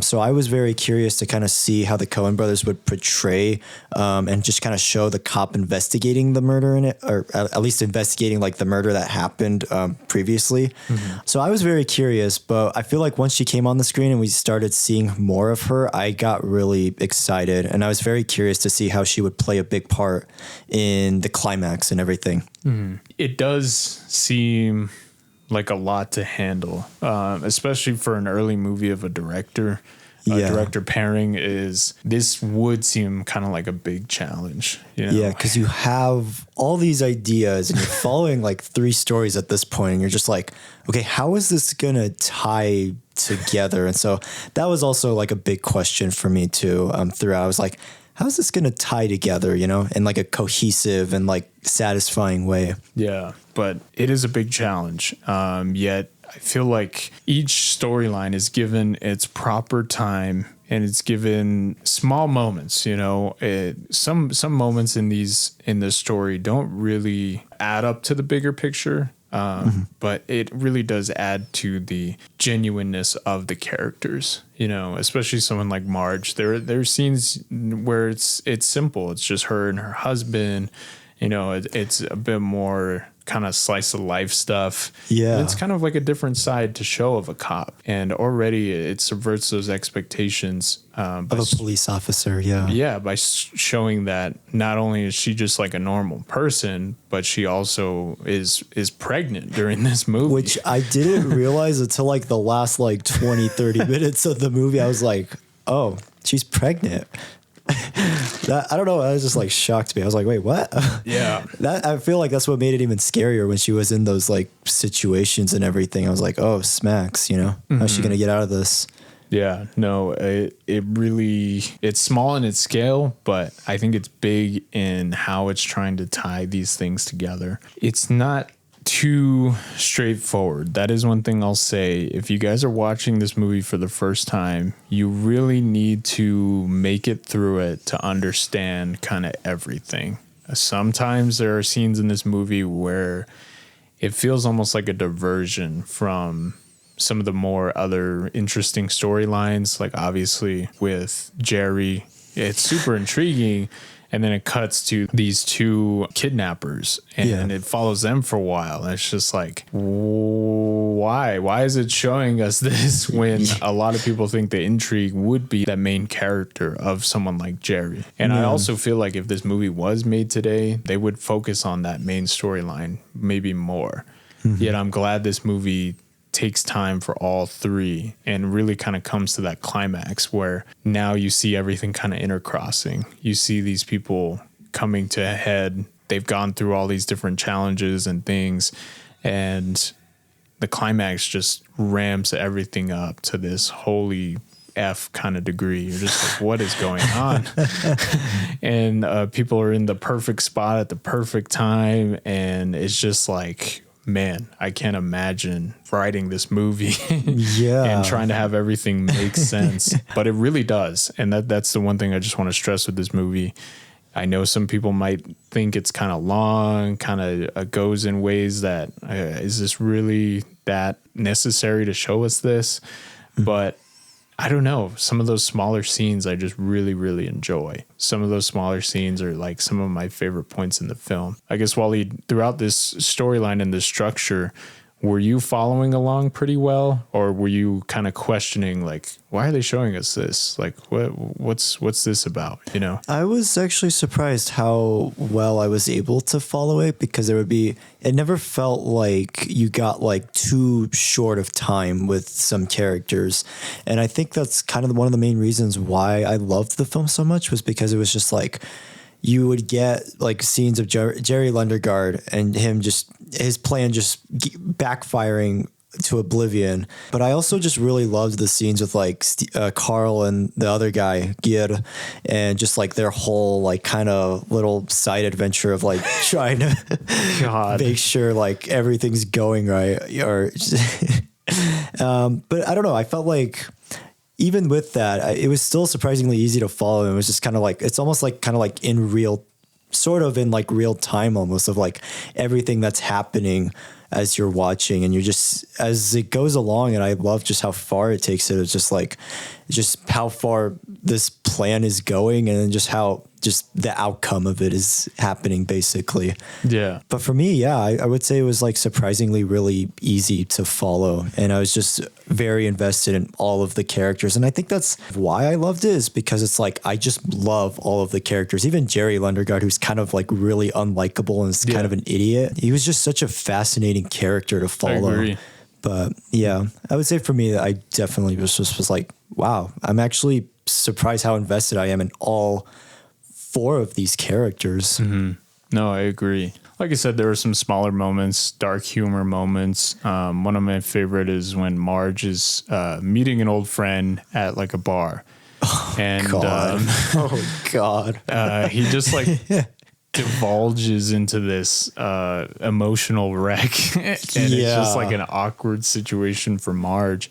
So I was very curious to kind of see how the Coen brothers would portray and just kind of show the cop investigating the murder in it, or at least investigating like the murder that happened previously. So I was very curious, but I feel like once she came on the screen and we started seeing more of her, I got really excited, and I was very curious to see how she would play a big part in the climax and everything. It does seem like a lot to handle, especially for an early movie of a director. Director pairing this would seem kind of like a big challenge. You know? Yeah, because you have all these ideas and you're following like three stories at this point, and you're just like, okay, how is this gonna tie together? And so that was also like a big question for me too. Throughout, I was like, how's this going to tie together, you know, in like a cohesive and like satisfying way? Yeah, but it is a big challenge. Yet I feel like each storyline is given its proper time, and it's given small moments. You know, some moments in this story don't really add up to the bigger picture. But it really does add to the genuineness of the characters, you know, especially someone like Marge. There are scenes where it's simple. It's just her and her husband, you know, it's a bit more kind of slice of life stuff. Yeah. It's kind of like a different side to show of a cop, and already it subverts those expectations of a police officer. Yeah, by showing that not only is she just like a normal person, but she also is pregnant during this movie, which I didn't realize until like the last like 20-30 minutes of the movie. I was like, oh, she's pregnant. I don't know. That was just like shocked me. I was like, wait, what? Yeah. That I feel like that's what made it even scarier when she was in those like situations and everything. I was like, oh, smacks, how's she gonna get out of this? Yeah, no, it really, it's small in its scale, but I think it's big in how it's trying to tie these things together. It's not too straightforward. That is one thing I'll say. If you guys are watching this movie for the first time, you really need to make it through it to understand kind of everything. Sometimes there are scenes in this movie where it feels almost like a diversion from some of the more other interesting storylines, like obviously with Jerry, it's super intriguing. And then it cuts to these two kidnappers and it follows them for a while. And it's just like, why? Why is it showing us this when a lot of people think the intrigue would be that main character of someone like Jerry? And I also feel like if this movie was made today, they would focus on that main storyline maybe more. Yet I'm glad this movie takes time for all three and really kind of comes to that climax where now you see everything kind of intercrossing. You see these people coming to a head. They've gone through all these different challenges and things, and the climax just ramps everything up to this holy F kind of degree. You're just like, what is going on? And people are in the perfect spot at the perfect time, and it's just like, man, I can't imagine writing this movie and trying to have everything make sense, but it really does. And that's the one thing I just want to stress with this movie. I know some people might think it's kind of long, kind of goes in ways that, is this really that necessary to show us this? But I don't know. Some of those smaller scenes I just really, really enjoy. Some of those smaller scenes are like some of my favorite points in the film. I guess, Wallied, throughout this storyline and this structure, were you following along pretty well, or were you kind of questioning, like, why are they showing us this? Like, what's this about? I was actually surprised how well I was able to follow it, because it never felt like you got like too short of time with some characters. And I think that's kind of one of the main reasons why I loved the film so much, was because it was just like, you would get like scenes of Jerry Lundegaard and him his plan just backfiring to oblivion. But I also just really loved the scenes with like Carl and the other guy, Gir, and just like their whole like kind of little side adventure of like trying to make sure like everything's going right. But I don't know. I felt like even with that, it was still surprisingly easy to follow. It was just kind of like, it's almost like kind of like in real time almost, of like everything that's happening as you're watching, and you're just, as it goes along. And I love just how far it takes it. It's just like, just how far this plan is going, and then just how just the outcome of it is happening basically. Yeah. But for me, I would say it was like surprisingly really easy to follow. And I was just very invested in all of the characters. And I think that's why I loved it, is because it's like, I just love all of the characters, even Jerry Lundegaard, who's kind of like really unlikable and is kind of an idiot. He was just such a fascinating character to follow. I agree. But yeah, I would say for me that I definitely was like, wow, I'm actually surprised how invested I am in all four of these characters. Mm-hmm. No, I agree. Like I said, there were some smaller moments, dark humor moments. One of my favorite is when Marge is meeting an old friend at like a bar. And God. He just like divulges into this emotional wreck. And it's just like an awkward situation for Marge.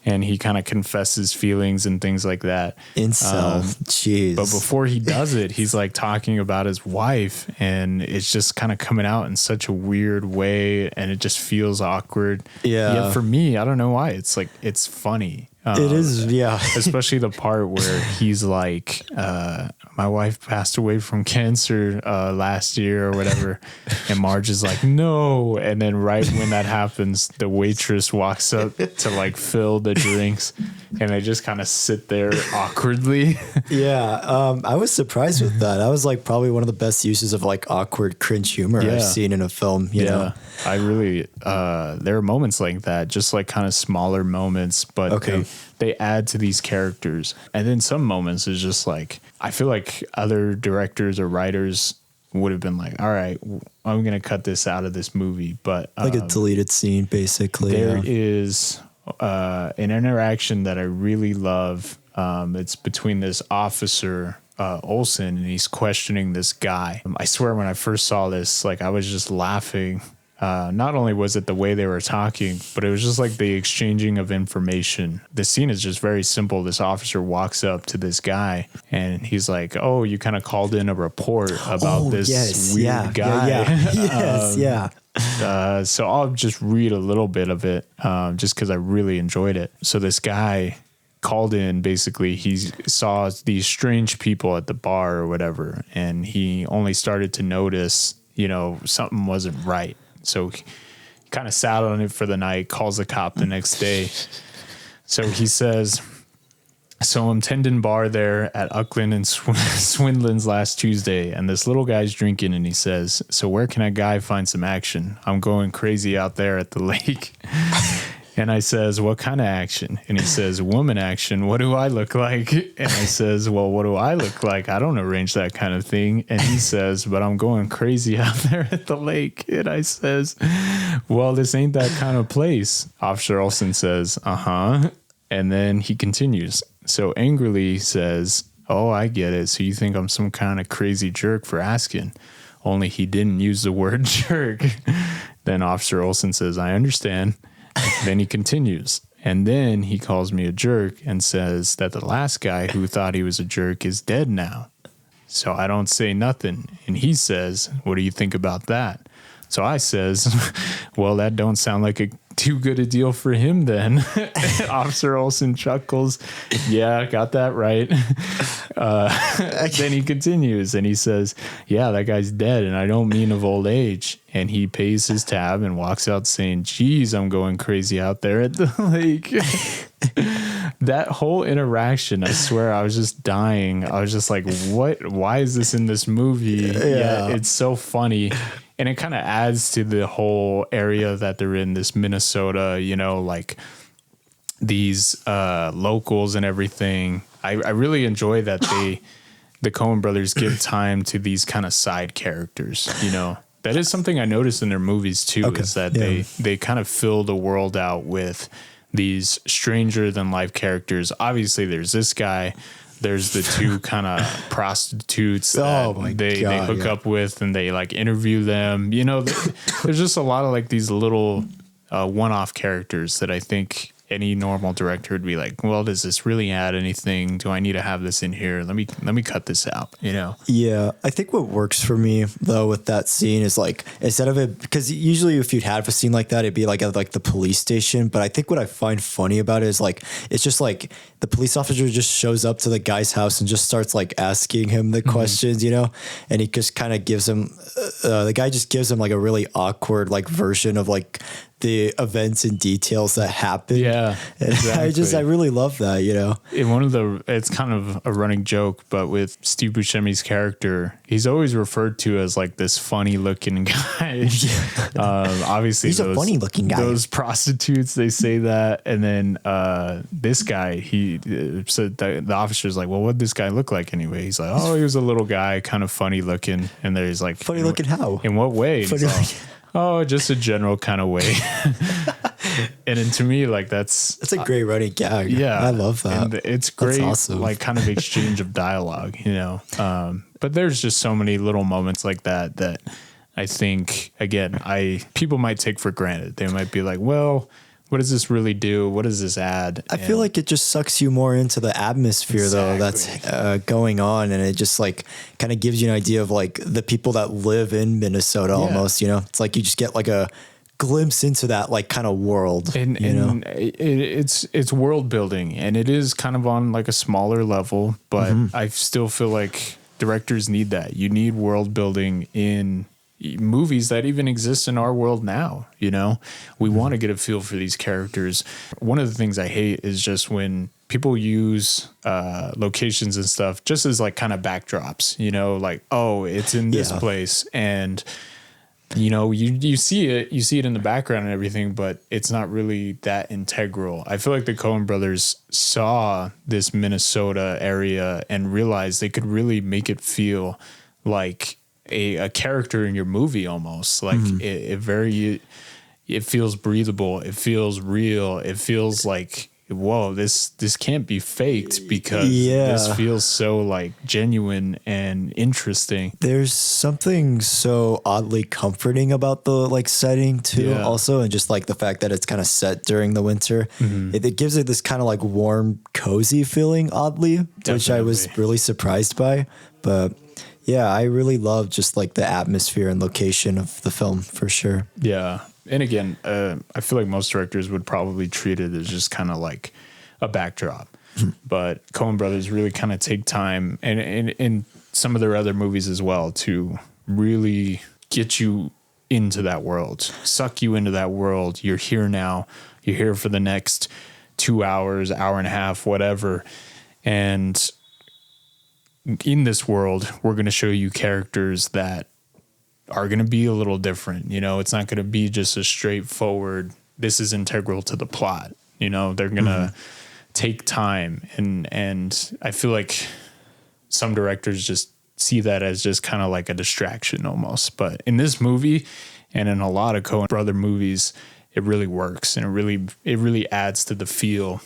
And he kind of confesses feelings and things like that. Incel. Jeez. But before he does it, he's like talking about his wife, and it's just kind of coming out in such a weird way, and it just feels awkward. Yeah. Yet for me, I don't know why. It's like, it's funny. It is, yeah. Especially the part where he's like, my wife passed away from cancer last year or whatever. And Marge is like, no. And then right when that happens, the waitress walks up to like fill the drinks. and they just kind of sit there awkwardly. Yeah, I was surprised with that. That was like probably one of the best uses of like awkward cringe humor I've seen in a film. You know, I really there are moments like that, just like kind of smaller moments, but they add to these characters. And then some moments is just like, I feel like other directors or writers would have been like, all right, I'm going to cut this out of this movie. But like a deleted scene, basically. There is an interaction that I really love. It's between this officer, Olsen, and he's questioning this guy. I swear when I first saw this, like I was just laughing. Not only was it the way they were talking, but it was just like the exchanging of information. The scene is just very simple. This officer walks up to this guy and he's like, oh, you kind of called in a report about this weird guy. So I'll just read a little bit of it just because I really enjoyed it. So this guy called in, basically he saw these strange people at the bar or whatever, and he only started to notice, you know, something wasn't right. So he kind of sat on it for the night, calls the cop the next day. So he says, so I'm tending bar there at Uckland and Swindlin's last Tuesday, and this little guy's drinking, and he says, so where can a guy find some action? I'm going crazy out there at the lake. And I says, what kind of action? And he says, woman action. What do I look like? And I says, well, what do I look like? I don't arrange that kind of thing. And he says, but I'm going crazy out there at the lake. And I says, well, this ain't that kind of place. Officer Olsen says, uh-huh. And then he continues. So angrily says, oh, I get it. So you think I'm some kind of crazy jerk for asking. Only he didn't use the word jerk. Then Officer Olsen says, I understand. Then he continues, and then he calls me a jerk and says that the last guy who thought he was a jerk is dead now. So I don't say nothing. And he says, what do you think about that? So I says, well, that don't sound like too good a deal for him then. Officer Olsen chuckles. Yeah, got that right. Then he continues and he says, yeah, that guy's dead, and I don't mean of old age. And he pays his tab and walks out saying, geez, I'm going crazy out there at the lake. That whole interaction, I swear, I was just dying. I was just like, what? Why is this in this movie? Yeah, it's so funny. And it kind of adds to the whole area that they're in, this Minnesota, you know, like these locals and everything. I really enjoy that the Coen brothers give time to these kind of side characters, you know. That is something I noticed in their movies too, is that they kind of fill the world out with these stranger than life characters. Obviously there's this guy, there's the two kind of prostitutes that they hook up with, and they like interview them. You know, there's just a lot of like these little one-off characters that I think any normal director would be like, well, does this really add anything? Do I need to have this in here? Let me cut this out, you know? Yeah. I think what works for me though with that scene is like, instead of it, because usually if you'd have a scene like that, it'd be like at like the police station. But I think what I find funny about it is like, it's just like the police officer just shows up to the guy's house and just starts like asking him the questions, you know, and he just kind of gives him, the guy just gives him like a really awkward like version of like the events and details that happen. Yeah, exactly. I really love that, you know. It's kind of a running joke, but with Steve Buscemi's character, he's always referred to as like this funny looking guy. Obviously he's a funny looking guy. Those prostitutes, they say that. And then this guy, so the officer's like, well, what'd this guy look like anyway? He's like, oh, he was a little guy, kind of funny looking. And then he's like, funny looking how? In what way? Oh, just a general kind of way. And then to me, like that's a great running gag. Yeah, I love that. And it's great, awesome. Like kind of exchange of dialogue, you know. But there's just so many little moments like that I think, again, people might take for granted. They might be like, well, what does this really do? What does this add? I feel like it just sucks you more into the atmosphere though that's going on, and it just like kind of gives you an idea of like the people that live in Minnesota almost, you know. It's like you just get like a glimpse into that like kind of world, and it's world building, and it is kind of on like a smaller level, but I still feel like directors need that. You need world building in movies that even exist in our world now. You know, we want to get a feel for these characters. One of the things I hate is just when people use locations and stuff just as like kind of backdrops, you know, like, oh, it's in this place, and you know, you see it in the background and everything, but it's not really that integral. I feel like the Coen brothers saw this Minnesota area and realized they could really make it feel like a character in your movie almost. Like it feels breathable. It feels real. It feels like, whoa, this can't be faked, because this feels so like genuine and interesting. There's something so oddly comforting about the like setting too, also, and just like the fact that it's kind of set during the winter. It gives it this kind of like warm, cozy feeling, oddly, which I was really surprised by. But yeah, I really love just like the atmosphere and location of the film for sure. Yeah. And again, I feel like most directors would probably treat it as just kind of like a backdrop. But Coen brothers really kind of take time, and in some of their other movies as well, to really get you into that world, suck you into that world. You're here now. You're here for the next 2 hours, hour and a half, whatever. And in this world, we're going to show you characters that are going to be a little different. You know, it's not going to be just a straightforward, this is integral to the plot. You know, they're going to take time. And I feel like some directors just see that as just kind of like a distraction almost. But in this movie and in a lot of Coen brother movies, it really works, and it really adds to the feel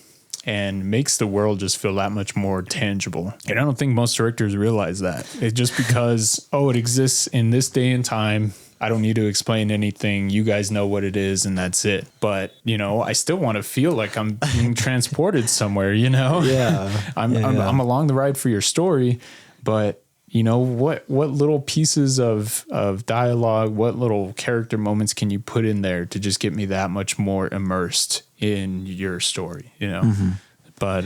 and makes the world just feel that much more tangible. And I don't think most directors realize that. It's just because, it exists in this day and time. I don't need to explain anything. You guys know what it is, and that's it. But, you know, I still want to feel like I'm being transported somewhere, you know? Yeah. I'm along the ride for your story, but you know, what little pieces of dialogue, what little character moments can you put in there to just get me that much more immersed in your story, you know? But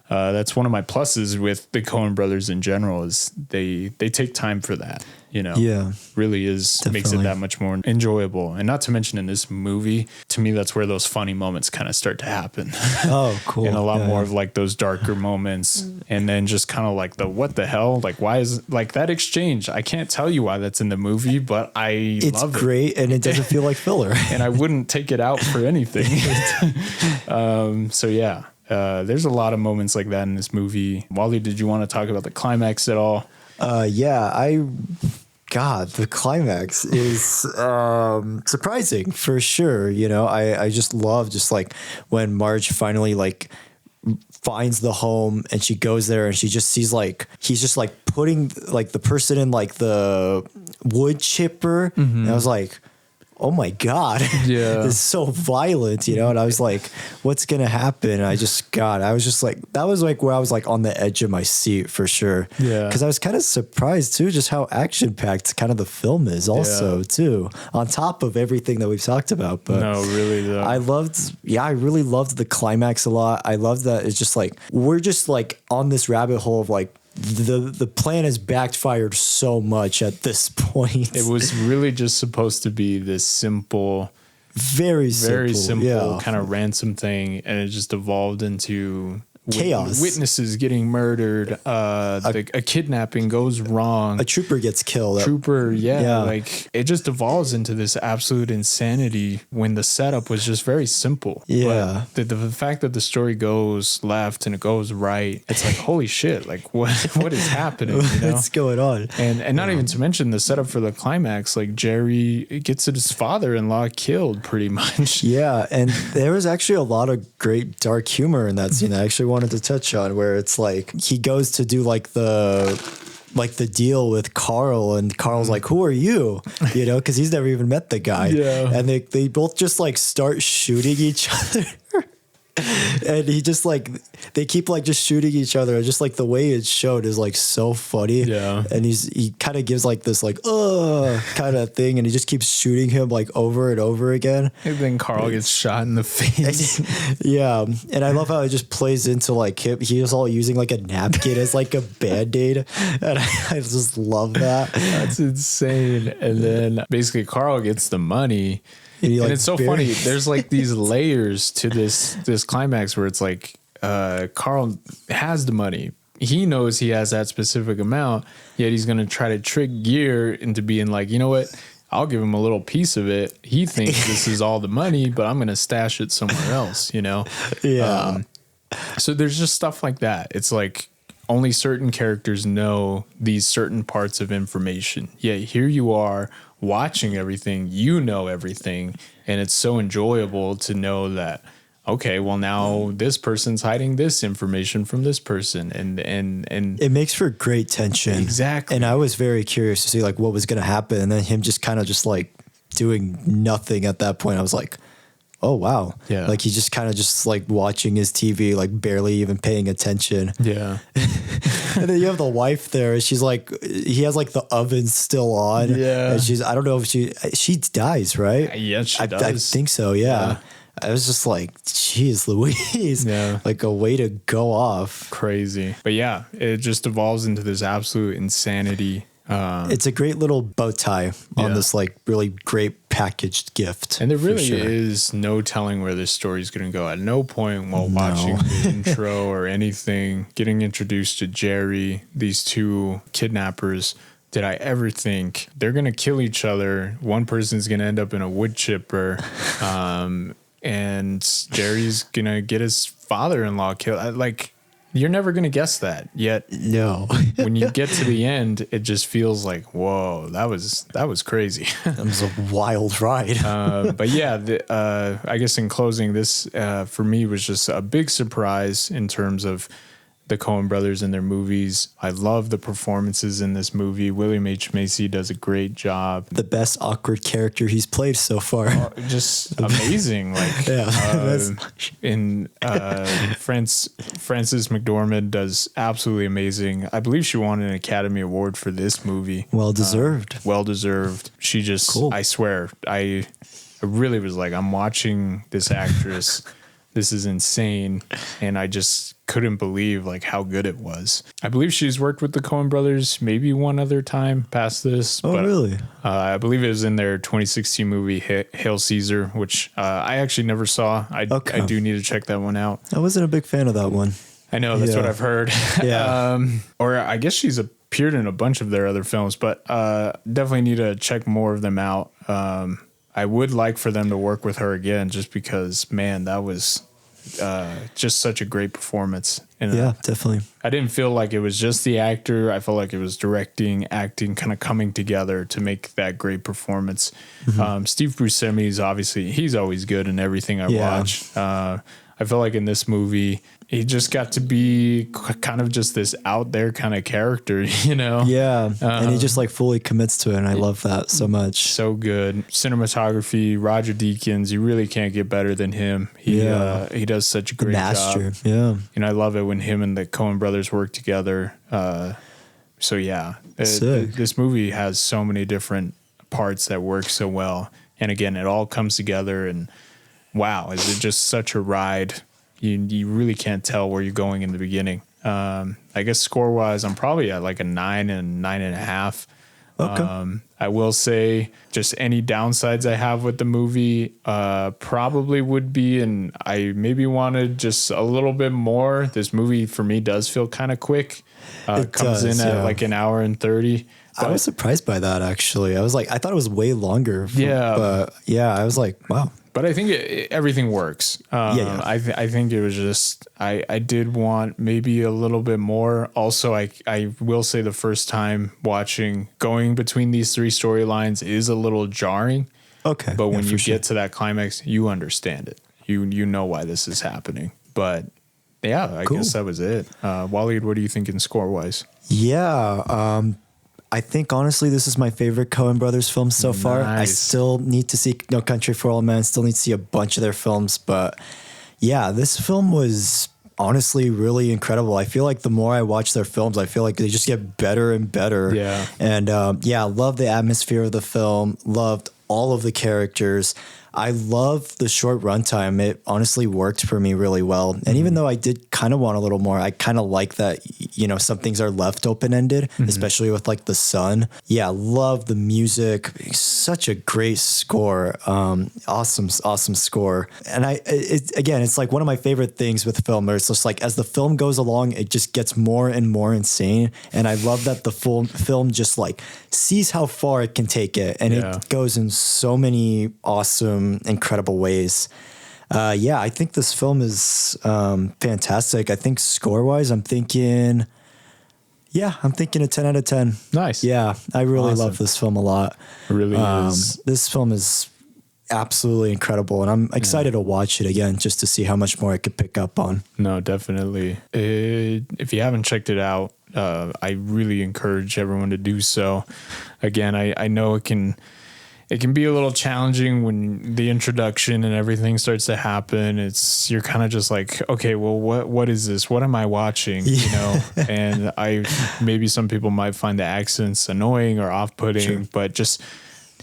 that's one of my pluses with the Coen brothers in general, is they take time for that, you know? Yeah. Really is, definitely makes it that much more enjoyable. And not to mention in this movie, to me, that's where those funny moments kind of start to happen. Oh, cool. And a lot more of like those darker moments. And then just kind of like the, what the hell? Like, why is like that exchange? I can't tell you why that's in the movie, but it's love great it. And it doesn't feel like filler. And I wouldn't take it out for anything. So yeah. There's a lot of moments like that in this movie. Wally, did you want to talk about the climax at all? God, the climax is surprising for sure. You know, I just love just like when Marge finally like finds the home and she goes there and she just sees like he's just like putting like the person in like the wood chipper. And I was like, oh my God, it's so violent, you know? And I was like, what's going to happen? And I was just like, that was like where I was like on the edge of my seat for sure. Yeah. Cause I was kind of surprised too, just how action packed kind of the film is also too, on top of everything that we've talked about. But no, really though. I really loved the climax a lot. I love that it's just like, we're just like on this rabbit hole of like, the plan has backfired so much at this point. It was really just supposed to be this simple, very simple kind of ransom thing, and it just evolved into chaos. Witnesses getting murdered. A kidnapping goes wrong. A trooper gets killed. Like it just evolves into this absolute insanity when the setup was just very simple. Yeah. But the fact that the story goes left and it goes right, it's like, holy shit, like what is happening? You know? What's going on? And not even to mention the setup for the climax, like Jerry gets his father-in-law killed pretty much. Yeah. And there was actually a lot of great dark humor in that scene. I actually wanted to touch on where it's like he goes to do like the deal with Carl, and Carl's like, who are you? You know, because he's never even met the guy. Yeah. And they both just like start shooting each other. And he just like, they keep like just shooting each other. Just like the way it's showed is like so funny. Yeah. And he kind of gives like this like, kind of thing. And he just keeps shooting him like over and over again. And then Carl gets shot in the face. Yeah. And I love how it just plays into like him. He was all using like a napkin as like a Band-Aid. And I just love that. That's insane. And then basically Carl gets the money. And it's so funny. There's like these layers to this climax where it's like Carl has the money. He knows he has that specific amount, yet he's going to try to trick Gear into being like, you know what? I'll give him a little piece of it. He thinks this is all the money, but I'm going to stash it somewhere else, you know? Yeah. So there's just stuff like that. It's like only certain characters know these certain parts of information. Yeah, here you are watching everything, you know everything, and it's so enjoyable to know that, okay, well now this person's hiding this information from this person, and it makes for great tension. Exactly. And I was very curious to see like what was going to happen, and then him just kind of just like doing nothing at that point. I was like, oh wow. Yeah. Like he's just kind of just like watching his TV, like barely even paying attention. Yeah. And then you have the wife there. She's like, he has like the oven still on. Yeah. And I don't know if she dies, right? Yeah, she does. I think so. Yeah. I was just like, geez, Louise. Yeah. Like a way to go off. Crazy. But yeah, it just evolves into this absolute insanity. It's a great little bow tie on this like really great packaged gift. And there really is no telling where this story is going to go. At no point while watching the intro or anything, getting introduced to Jerry, these two kidnappers, did I ever think they're going to kill each other. One person's going to end up in a wood chipper, and Jerry's going to get his father-in-law killed. Like, you're never going to guess that. Yet, no. When you get to the end, it just feels like, whoa, that was crazy. That was a wild ride. But yeah, I guess in closing, this for me was just a big surprise in terms of the Coen brothers and their movies. I love the performances in this movie. William H. Macy does a great job. The best awkward character he's played so far. Just amazing. Like, in Frances McDormand does absolutely amazing. I believe she won an Academy Award for this movie. Well deserved. Well deserved. She just, cool. I swear, I really was like, I'm watching this actress. This is insane. And I just couldn't believe like how good it was. I believe she's worked with the Coen brothers maybe one other time past this. Oh, but, really? I believe it was in their 2016 movie Hail Caesar, which I actually never saw. I do need to check that one out. I wasn't a big fan of that one. I know, that's what I've heard. Yeah. Or I guess she's appeared in a bunch of their other films, but definitely need to check more of them out. I would like for them to work with her again, just because, man, that was just such a great performance. And, definitely. I didn't feel like it was just the actor. I felt like it was directing, acting, kind of coming together to make that great performance. Mm-hmm. Steve Buscemi is obviously, he's always good in everything I watch. I feel like in this movie, he just got to be kind of just this out there kind of character, you know? Yeah. And he just like fully commits to it. And I love that so much. So good. Cinematography, Roger Deakins, you really can't get better than him. He does such a great job. Yeah. And I love it when him and the Coen brothers work together. So yeah, this movie has so many different parts that work so well. And again, it all comes together, and wow, is it just such a ride? You really can't tell where you're going in the beginning. I guess score-wise, I'm probably at like a 9 and 9.5. Okay. I will say just any downsides I have with the movie probably would be, and I maybe wanted just a little bit more. This movie for me does feel kind of quick. It comes in at like an hour and 30. I was surprised by that, actually. I thought it was way longer. But I was like, wow. But I think everything works. I think it was just, I did want maybe a little bit more. Also, I will say the first time watching, going between these three storylines is a little jarring. Okay. But when you get to that climax, you understand it. You know why this is happening. But yeah, I guess that was it. Wallied, what are you thinking score-wise? Yeah, I think honestly this is my favorite Coen brothers film so far. I still need to see No Country for Old Men. Still need to see a bunch of their films, but yeah, this film was honestly really incredible. I feel like the more I watch their films, I feel like they just get better and better. Yeah. And yeah, love the atmosphere of the film, loved all of the characters. I love the short runtime. It honestly worked for me really well. And even though I did kind of want a little more, I kind of like that, you know, some things are left open-ended, especially with like the sun. Yeah, love the music. Such a great score. Awesome score. And again, it's like one of my favorite things with film where it's just like, as the film goes along, it just gets more and more insane. And I love that the full film just like sees how far it can take it. And it goes in so many awesome, incredible ways. Yeah, I think this film is fantastic. I think score-wise, I'm thinking a 10 out of 10. Nice. Yeah, I really love this film a lot. It really is. This film is absolutely incredible, and I'm excited to watch it again just to see how much more I could pick up on. No, definitely. If you haven't checked it out, I really encourage everyone to do so. Again, I know it can be a little challenging when the introduction and everything starts to happen. You're kind of just like, okay, well, what is this? What am I watching? You know, and maybe some people might find the accents annoying or off-putting, but just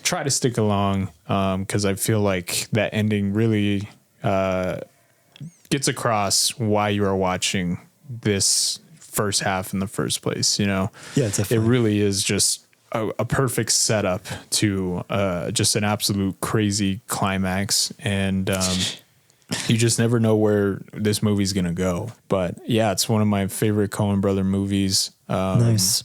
try to stick along. 'Cause I feel like that ending really, gets across why you are watching this first half in the first place. You know, yeah, definitely. It really is just a perfect setup to just an absolute crazy climax, and you just never know where this movie's gonna go. But yeah, it's one of my favorite Coen brother movies. Nice.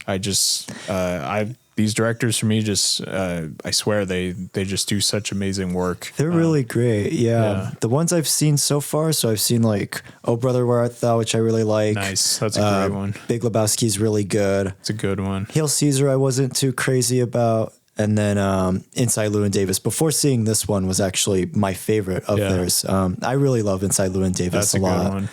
These directors for me just I swear they just do such amazing work. They're really great. Yeah. The ones I've seen so far, so I've seen like Oh Brother Where Art Thou, which I really like. Nice. That's a great one. Big Lebowski's really good. It's a good one. Hail Caesar I wasn't too crazy about. And then Inside Llewyn Davis, before seeing this one, was actually my favorite of theirs. I really love Inside Llewyn Davis a lot. Good one.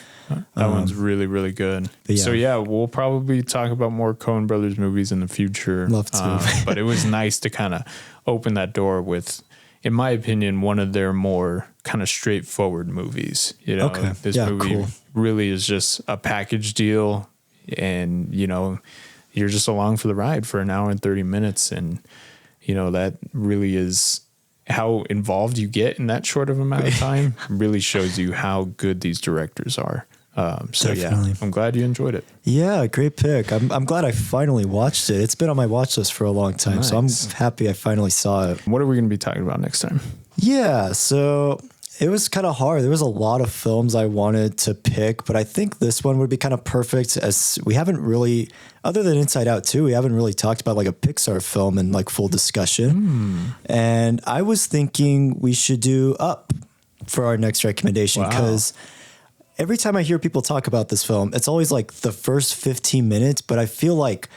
That one's really, really good. Yeah. So yeah, we'll probably talk about more Coen Brothers movies in the future. Love to. But it was nice to kind of open that door with, in my opinion, one of their more kind of straightforward movies. You know, this movie really is just a package deal, and you know, you're just along for the ride for an hour and 30 minutes, and you know that really is how involved you get in that short of amount of time. Really shows you how good these directors are. So definitely. Yeah, I'm glad you enjoyed it. Yeah, great pick. I'm glad I finally watched it. It's been on my watch list for a long time, so I'm happy I finally saw it. What are we going to be talking about next time? Yeah, so it was kind of hard. There was a lot of films I wanted to pick, but I think this one would be kind of perfect, as we haven't really, other than Inside Out 2, we haven't really talked about like a Pixar film in like full discussion. And I was thinking we should do Up for our next recommendation, because every time I hear people talk about this film, it's always like the first 15 minutes, but I feel like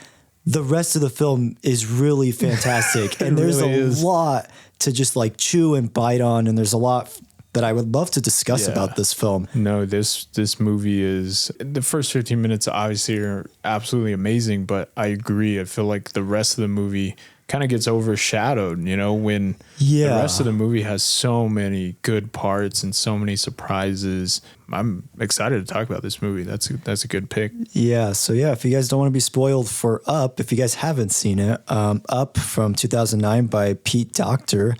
the rest of the film is really fantastic. And there's a lot to just like chew and bite on. And there's a lot that I would love to discuss about this film. No, this movie is, the first 15 minutes obviously are absolutely amazing, but I agree. I feel like the rest of the movie kind of gets overshadowed, you know, when the rest of the movie has so many good parts and so many surprises. I'm excited to talk about this movie. That's a good pick. Yeah. So yeah, if you guys don't want to be spoiled for Up, if you guys haven't seen it, Up from 2009 by Pete Docter,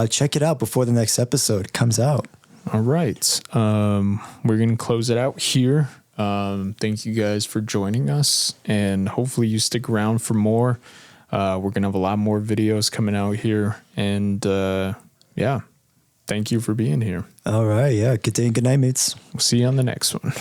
check it out before the next episode comes out. All right. We're going to close it out here. Thank you guys for joining us, and hopefully you stick around for more. We're going to have a lot more videos coming out here, and yeah, thank you for being here. All right. Yeah. Good day and good night, mates. We'll see you on the next one.